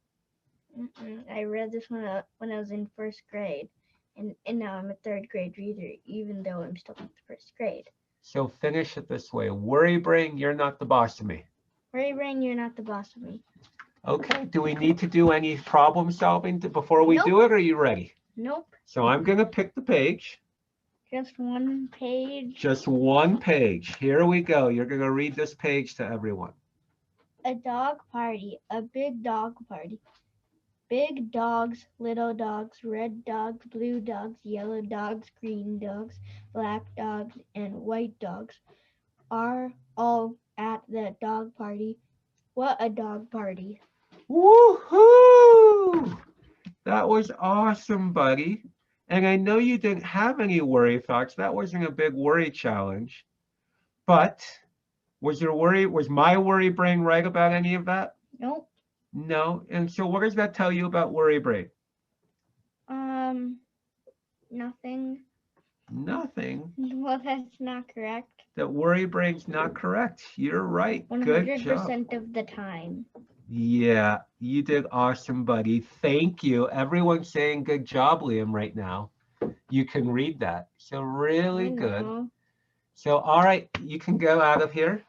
Speaker 3: I read this when I was in 1st grade, and now I'm a 3rd grade reader, even though I'm still in 1st grade.
Speaker 2: So finish it this way. Worry brain, you're not the boss of me.
Speaker 3: Worry brain, you're not the boss of me.
Speaker 2: Okay, do we need to do any problem solving before we do it, or are you ready?
Speaker 3: Nope.
Speaker 2: So I'm going to pick the page.
Speaker 3: Just 1 page.
Speaker 2: Just 1 page. Here we go. You're going to read this page to everyone.
Speaker 3: A dog party, a big dog party. Big dogs, little dogs, red dogs, blue dogs, yellow dogs, green dogs, black dogs, and white dogs are all at the dog party. What a dog party.
Speaker 2: Woohoo! That was awesome, buddy. And I know you didn't have any worry thoughts. That wasn't a big worry challenge. But was my worry brain right about any of that?
Speaker 3: Nope.
Speaker 2: No. And so what does that tell you about worry brain?
Speaker 3: Nothing.
Speaker 2: Nothing.
Speaker 3: Well, that's not correct.
Speaker 2: That worry brain's not correct. You're right. Good job.
Speaker 3: 100% of the time.
Speaker 2: Yeah, you did awesome, buddy. Thank you. Everyone's saying good job, Liam, right now. You can read that. So really good. So, all right, you can go out of here.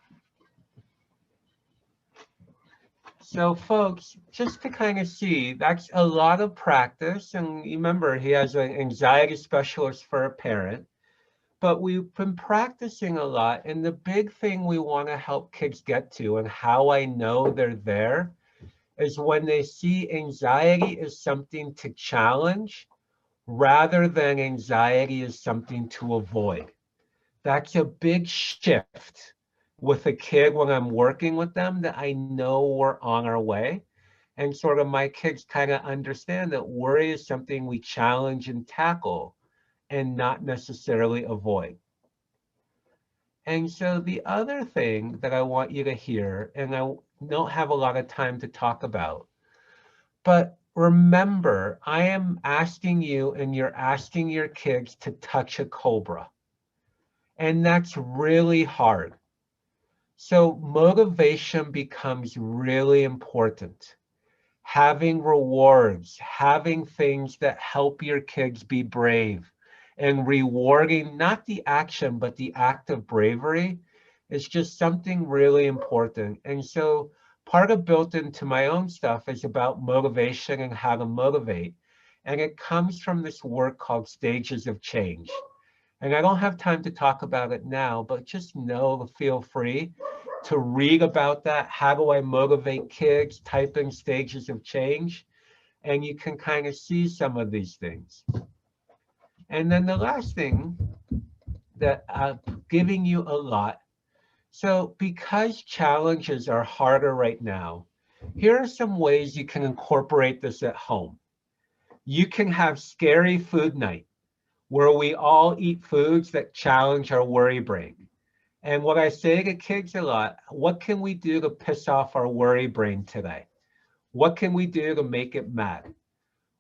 Speaker 2: So folks, just to kind of see, that's a lot of practice. And remember, he has an anxiety specialist for a parent. But we've been practicing a lot. And the big thing we want to help kids get to, and how I know they're there, is when they see anxiety as something to challenge rather than anxiety as something to avoid. That's a big shift with a kid when I'm working with them, that I know we're on our way. And sort of my kids kind of understand that worry is something we challenge and tackle and not necessarily avoid. And so the other thing that I want you to hear, and I don't have a lot of time to talk about, but remember, I am asking you and you're asking your kids to touch a cobra. And that's really hard. So motivation becomes really important. Having rewards, having things that help your kids be brave, and rewarding not the action, but the act of bravery is just something really important. And so part of built into my own stuff is about motivation and how to motivate. And it comes from this work called Stages of Change. And I don't have time to talk about it now, but just know, feel free to read about that. How do I motivate kids? Type in Stages of Change, and you can kind of see some of these things. And then the last thing that I'm giving you a lot. So because challenges are harder right now, here are some ways you can incorporate this at home. You can have scary food night, where we all eat foods that challenge our worry brain. And what I say to kids a lot, what can we do to piss off our worry brain today? What can we do to make it mad?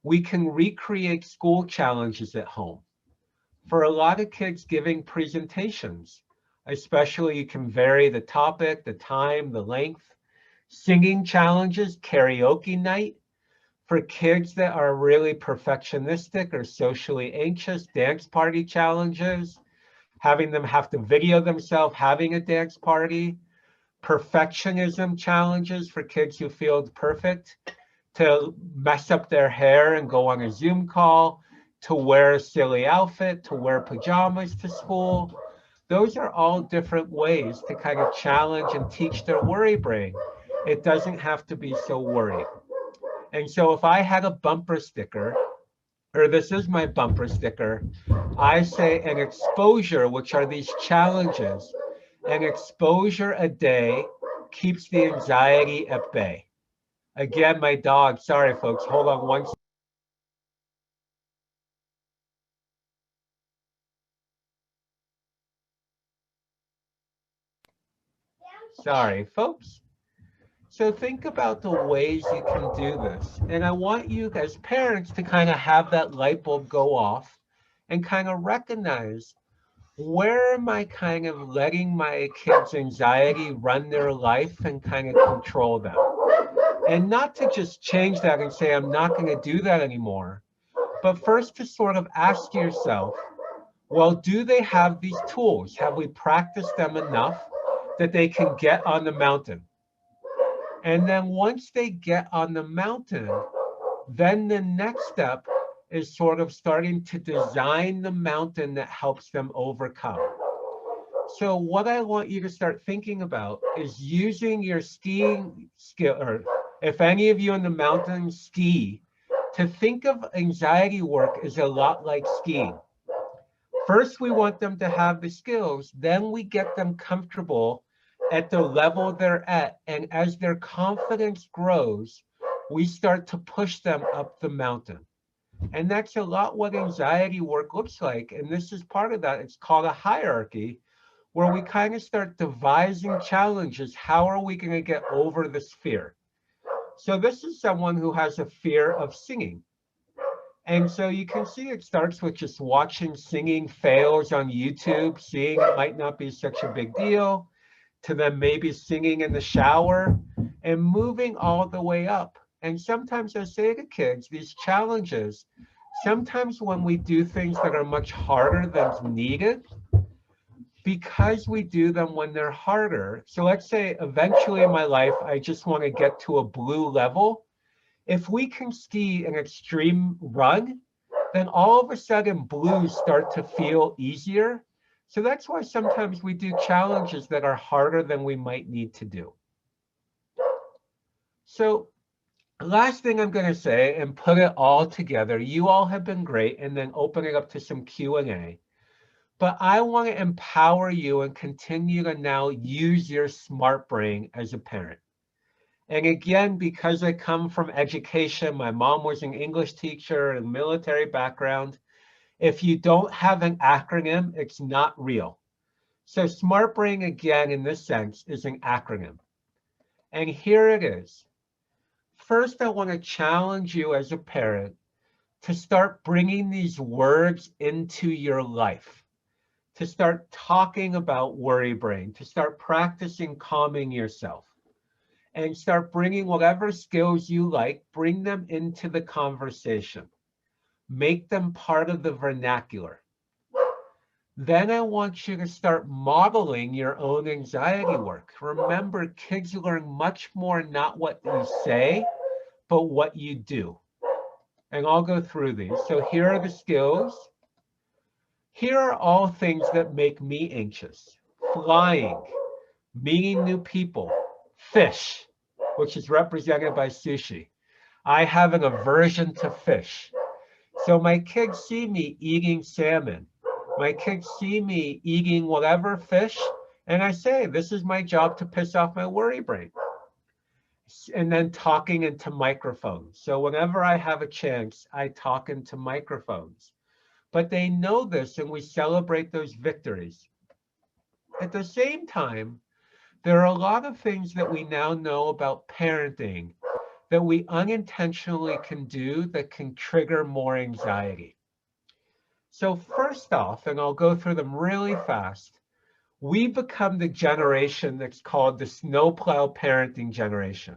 Speaker 2: We can recreate school challenges at home. For a lot of kids, giving presentations, especially, you can vary the topic, the time, the length. Singing challenges, karaoke night. For kids that are really perfectionistic or socially anxious, dance party challenges, having them have to video themselves having a dance party. Perfectionism challenges for kids who feel perfect, to mess up their hair and go on a Zoom call, to wear a silly outfit, to wear pajamas to school. Those are all different ways to kind of challenge and teach their worry brain. It doesn't have to be so worried. And so if I had a bumper sticker, or this is my bumper sticker, I say an exposure, which are these challenges, an exposure a day keeps the anxiety at bay. Again, my dog, sorry folks, hold on one second. Sorry, folks. So think about the ways you can do this. And I want you as parents to kind of have that light bulb go off and kind of recognize, where am I kind of letting my kids' anxiety run their life and kind of control them? And not to just change that and say, I'm not going to do that anymore. But first to sort of ask yourself, well, do they have these tools? Have we practiced them enough that they can get on the mountain? And then once they get on the mountain, then the next step is sort of starting to design the mountain that helps them overcome. So what I want you to start thinking about is using your skiing skill, or if any of you in the mountains ski, to think of anxiety work as a lot like skiing. First, we want them to have the skills, then we get them comfortable at the level they're at. And as their confidence grows, we start to push them up the mountain. And that's a lot what anxiety work looks like. And this is part of that. It's called a hierarchy, where we kind of start devising challenges. How are we going to get over this fear? So this is someone who has a fear of singing. And so you can see it starts with just watching singing fails on YouTube, seeing it might not be such a big deal, to then maybe singing in the shower and moving all the way up. And sometimes I say to kids, these challenges, sometimes when we do things that are much harder than needed, because we do them when they're harder. So let's say eventually in my life, I just want to get to a blue level. If we can ski an extreme run, then all of a sudden blues start to feel easier. So that's why sometimes we do challenges that are harder than we might need to do. So last thing I'm going to say, and put it all together, you all have been great, and then open it up to some Q&A. But I want to empower you and continue to now use your smart brain as a parent. And again, because I come from education, my mom was an English teacher and military background. If you don't have an acronym, it's not real. So smart brain, again, in this sense, is an acronym. And here it is. First, I want to challenge you as a parent to start bringing these words into your life, to start talking about worry brain, to start practicing calming yourself, and start bringing whatever skills you like, bring them into the conversation. Make them part of the vernacular. Then I want you to start modeling your own anxiety work. Remember, kids learn much more not what you say, but what you do. And I'll go through these. So here are the skills. Here are all things that make me anxious. Flying, meeting new people, fish, which is represented by sushi. I have an aversion to fish. So my kids see me eating salmon. My kids see me eating whatever fish, and I say, this is my job to piss off my worry brain. And then talking into microphones. So whenever I have a chance, I talk into microphones. But they know this, and we celebrate those victories. At the same time, there are a lot of things that we now know about parenting that we unintentionally can do that can trigger more anxiety. So first off, and I'll go through them really fast, we become the generation that's called the snowplow parenting generation.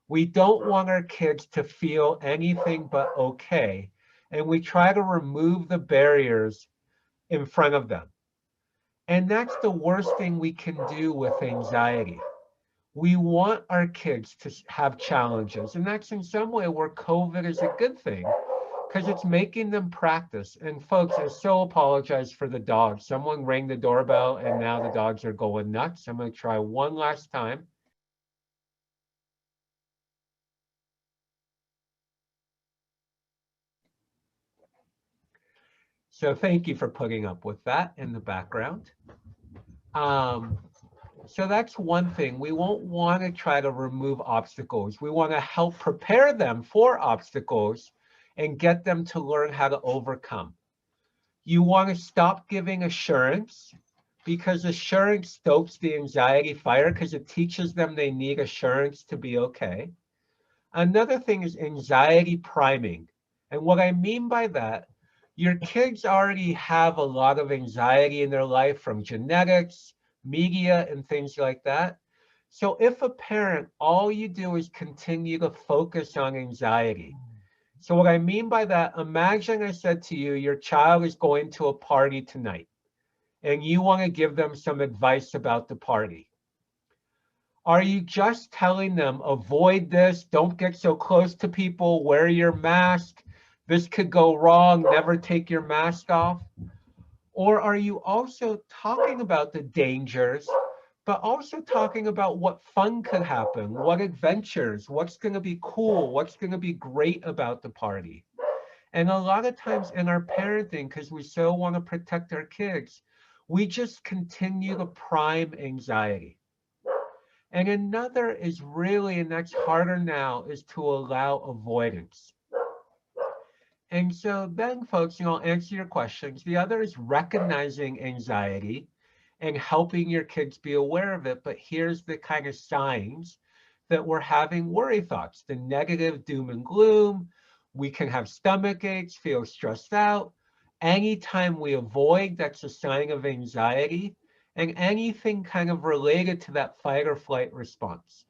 Speaker 2: We don't want our kids to feel anything but okay, and we try to remove the barriers in front of them. And that's the worst thing we can do with anxiety. We want our kids to have challenges, and that's in some way where COVID is a good thing, because it's making them practice. And folks, I so apologize for the dogs. Someone rang the doorbell, and now the dogs are going nuts. I'm going to try one last time. So thank you for putting up with that in the background. So that's one thing. We won't want to try to remove obstacles. We want to help prepare them for obstacles and get them to learn how to overcome. You want to stop giving assurance, because assurance stokes the anxiety fire, because it teaches them they need assurance to be okay. Another thing is anxiety priming. And what I mean by that, your kids already have a lot of anxiety in their life from genetics, media, and things like that. So if a parent, all you do is continue to focus on anxiety. So what I mean by that, imagine I said to you, your child is going to a party tonight, and you want to give them some advice about the party. Are you just telling them, avoid this, don't get so close to people, wear your mask, this could go wrong, never take your mask off? Or are you also talking about the dangers, but also talking about what fun could happen, what adventures, what's going to be cool, what's going to be great about the party? And a lot of times in our parenting, because we so want to protect our kids, we just continue to prime anxiety. And another is really, and that's harder now, is to allow avoidance. And so then, folks, I'll answer your questions. The other is recognizing anxiety and helping your kids be aware of it. But here's the kind of signs that we're having worry thoughts, the negative doom and gloom. We can have stomach aches, feel stressed out. Anytime we avoid, that's a sign of anxiety, and anything kind of related to that fight or flight response.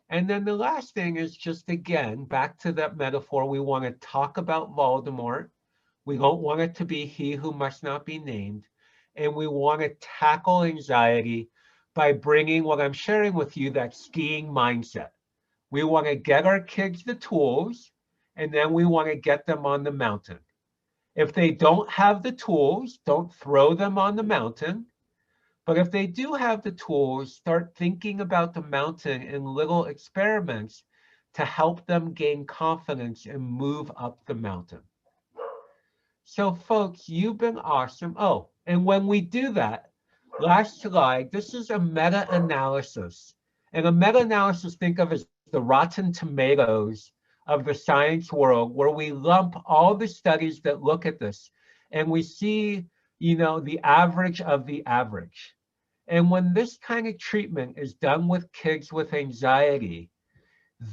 Speaker 2: And then the last thing is just, again, back to that metaphor, we want to talk about Voldemort. We don't want it to be he who must not be named. And we want to tackle anxiety by bringing what I'm sharing with you, that skiing mindset. We want to get our kids the tools, and then we want to get them on the mountain. If they don't have the tools, don't throw them on the mountain. But if they do have the tools, start thinking about the mountain in little experiments to help them gain confidence and move up the mountain. So folks, you've been awesome. Oh, and when we do that, last slide, this is a meta-analysis. And a meta-analysis, think of as the Rotten Tomatoes of the science world, where we lump all the studies that look at this and we see, the average of the average. And when this kind of treatment is done with kids with anxiety,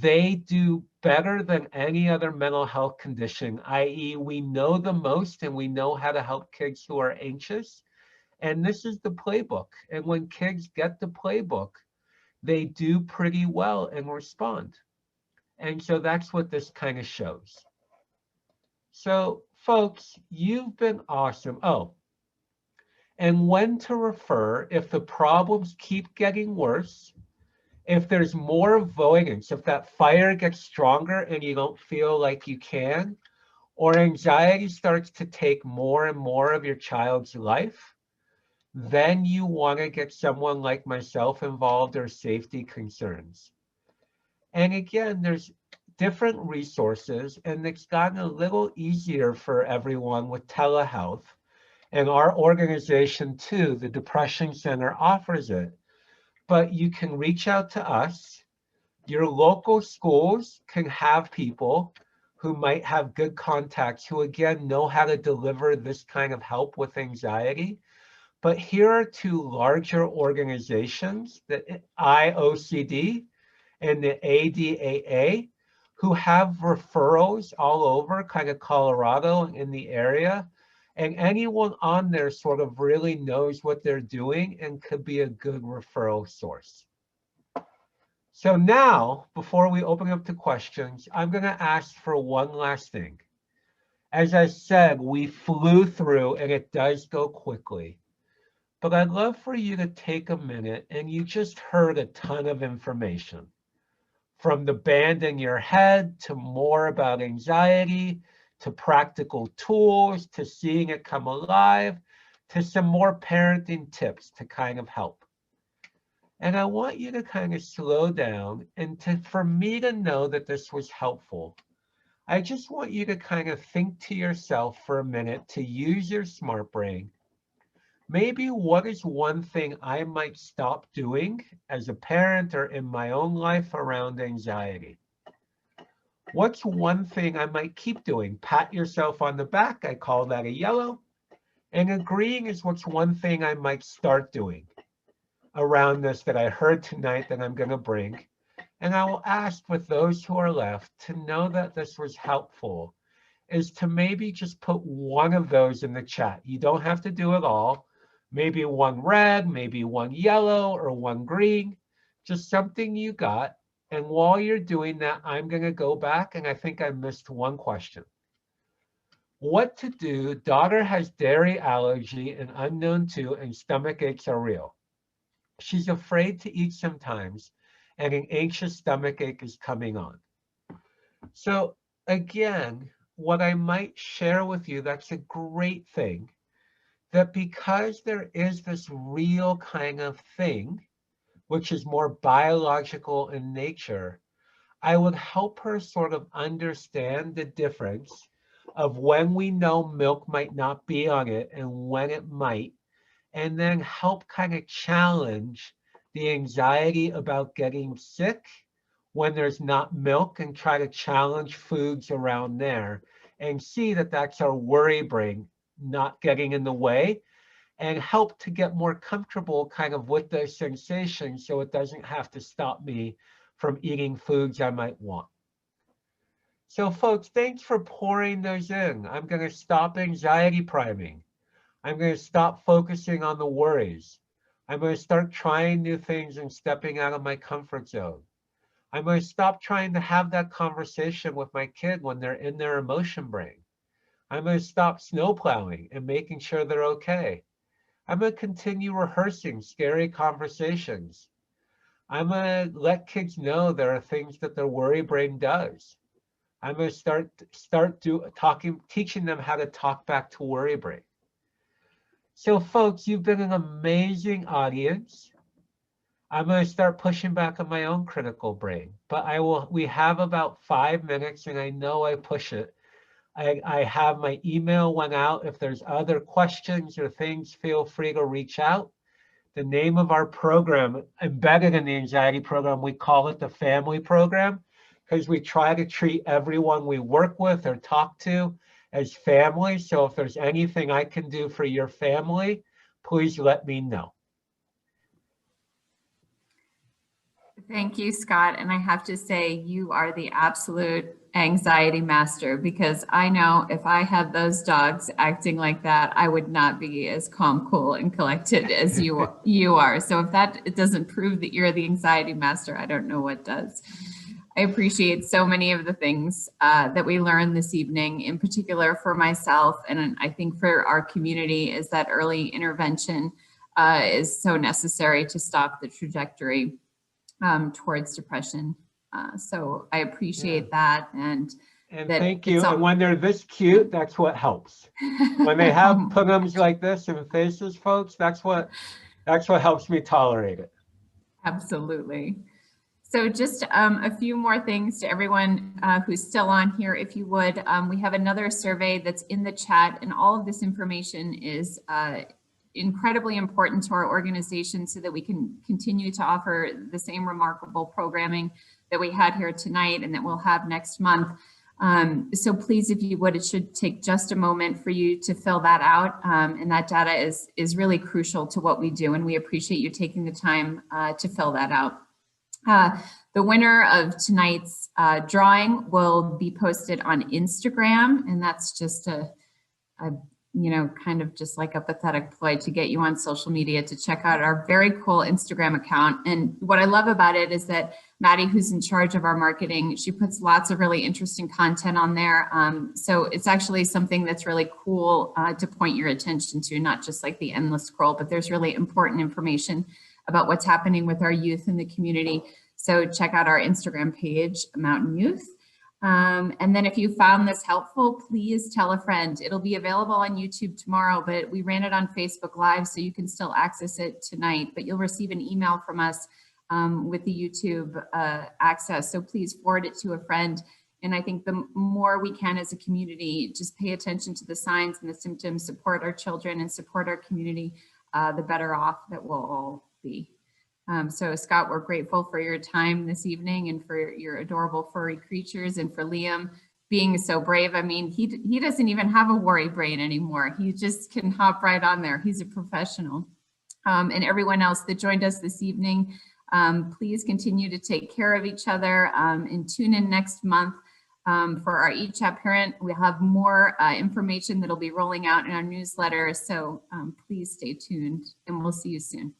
Speaker 2: they do better than any other mental health condition, i.e., we know the most and we know how to help kids who are anxious. And this is the playbook. And when kids get the playbook, they do pretty well and respond. And so that's what this kind of shows. So, folks, you've been awesome. Oh, and when to refer if the problems keep getting worse, if there's more avoidance, if that fire gets stronger and you don't feel like you can, or anxiety starts to take more and more of your child's life, then you want to get someone like myself involved or safety concerns. And again, there's different resources, and it's gotten a little easier for everyone with telehealth. And our organization too, the Depression Center, offers it. But you can reach out to us. Your local schools can have people who might have good contacts who, again, know how to deliver this kind of help with anxiety. But here are two larger organizations, the IOCD and the ADAA, who have referrals all over kind of Colorado and in the area. And anyone on there sort of really knows what they're doing and could be a good referral source. So now, before we open up to questions, I'm going to ask for one last thing. As I said, we flew through and it does go quickly. But I'd love for you to take a minute, and you just heard a ton of information. From the band in your head to more about anxiety, to practical tools, to seeing it come alive, to some more parenting tips to kind of help. And I want you to kind of slow down, and for me to know that this was helpful, I just want you to kind of think to yourself for a minute, to use your smart brain. Maybe what is one thing I might stop doing as a parent or in my own life around anxiety? What's one thing I might keep doing? Pat yourself on the back, I call that a yellow. And agreeing is what's one thing I might start doing around this that I heard tonight that I'm going to bring. And I will ask with those who are left to know that this was helpful, is to maybe just put one of those in the chat. You don't have to do it all. Maybe one red, maybe one yellow, or one green, just something you got. And while you're doing that, I'm going to go back, and I think I missed one question. What to do? Daughter has dairy allergy and unknown to, and stomach aches are real. She's afraid to eat sometimes, and an anxious stomach ache is coming on. So again, what I might share with you, that's a great thing. that because there is this real kind of thing, which is more biological in nature, I would help her sort of understand the difference of when we know milk might not be on it and when it might, and then help kind of challenge the anxiety about getting sick when there's not milk, and try to challenge foods around there and see that that's our worry brain not getting in the way, and help to get more comfortable kind of with those sensations so it doesn't have to stop me from eating foods I might want. So folks, thanks for pouring those in. I'm going to stop anxiety priming. I'm going to stop focusing on the worries. I'm going to start trying new things and stepping out of my comfort zone. I'm going to stop trying to have that conversation with my kid when they're in their emotion brain. I'm going to stop snowplowing and making sure they're okay. I'm going to continue rehearsing scary conversations. I'm going to let kids know there are things that their worry brain does. I'm going to teaching them how to talk back to worry brain. So folks, you've been an amazing audience. I'm going to start pushing back on my own critical brain, but we have about 5 minutes, and I know I push it. I have my email went out. If there's other questions or things, feel free to reach out. The name of our program, embedded in the anxiety program, we call it the family program, because we try to treat everyone we work with or talk to as family. So if there's anything I can do for your family, please let me know.
Speaker 1: Thank you, Scott. And I have to say, you are the absolute anxiety master, because I know if I had those dogs acting like that, I would not be as calm, cool, and collected as you are. So if it doesn't prove that you're the anxiety master, I don't know what does. I appreciate so many of the things that we learned this evening, in particular for myself, and I think for our community, is that early intervention is so necessary to stop the trajectory towards depression. So I appreciate that. And
Speaker 2: thank you. And when they're this cute, that's what helps. When they have pugums like this and faces, folks, that's what helps me tolerate it.
Speaker 1: Absolutely. So just a few more things to everyone who's still on here, if you would. We have another survey that's in the chat, and all of this information is incredibly important to our organization so that we can continue to offer the same remarkable programming that we had here tonight and that we'll have next month. So please, if you would, it should take just a moment for you to fill that out. And that data is really crucial to what we do, and we appreciate you taking the time to fill that out. The winner of tonight's drawing will be posted on Instagram, and that's just a kind of just like a pathetic ploy to get you on social media to check out our very cool Instagram account. And what I love about it is that Maddie, who's in charge of our marketing, she puts lots of really interesting content on there. So it's actually something that's really cool to point your attention to, not just like the endless scroll, but there's really important information about what's happening with our youth in the community. So check out our Instagram page, Mountain Youth. And then if you found this helpful, please tell a friend. It'll be available on YouTube tomorrow, but we ran it on Facebook Live, so you can still access it tonight, but you'll receive an email from us with the YouTube access. So please forward it to a friend. And I think the more we can as a community, just pay attention to the signs and the symptoms, support our children and support our community, the better off that we'll all be. So Scott, we're grateful for your time this evening and for your adorable furry creatures, and for Liam being so brave. I mean, he doesn't even have a worry brain anymore. He just can hop right on there. He's a professional. And everyone else that joined us this evening, please continue to take care of each other and tune in next month for our eChat Parent. We'll have more information that'll be rolling out in our newsletter. So please stay tuned, and we'll see you soon.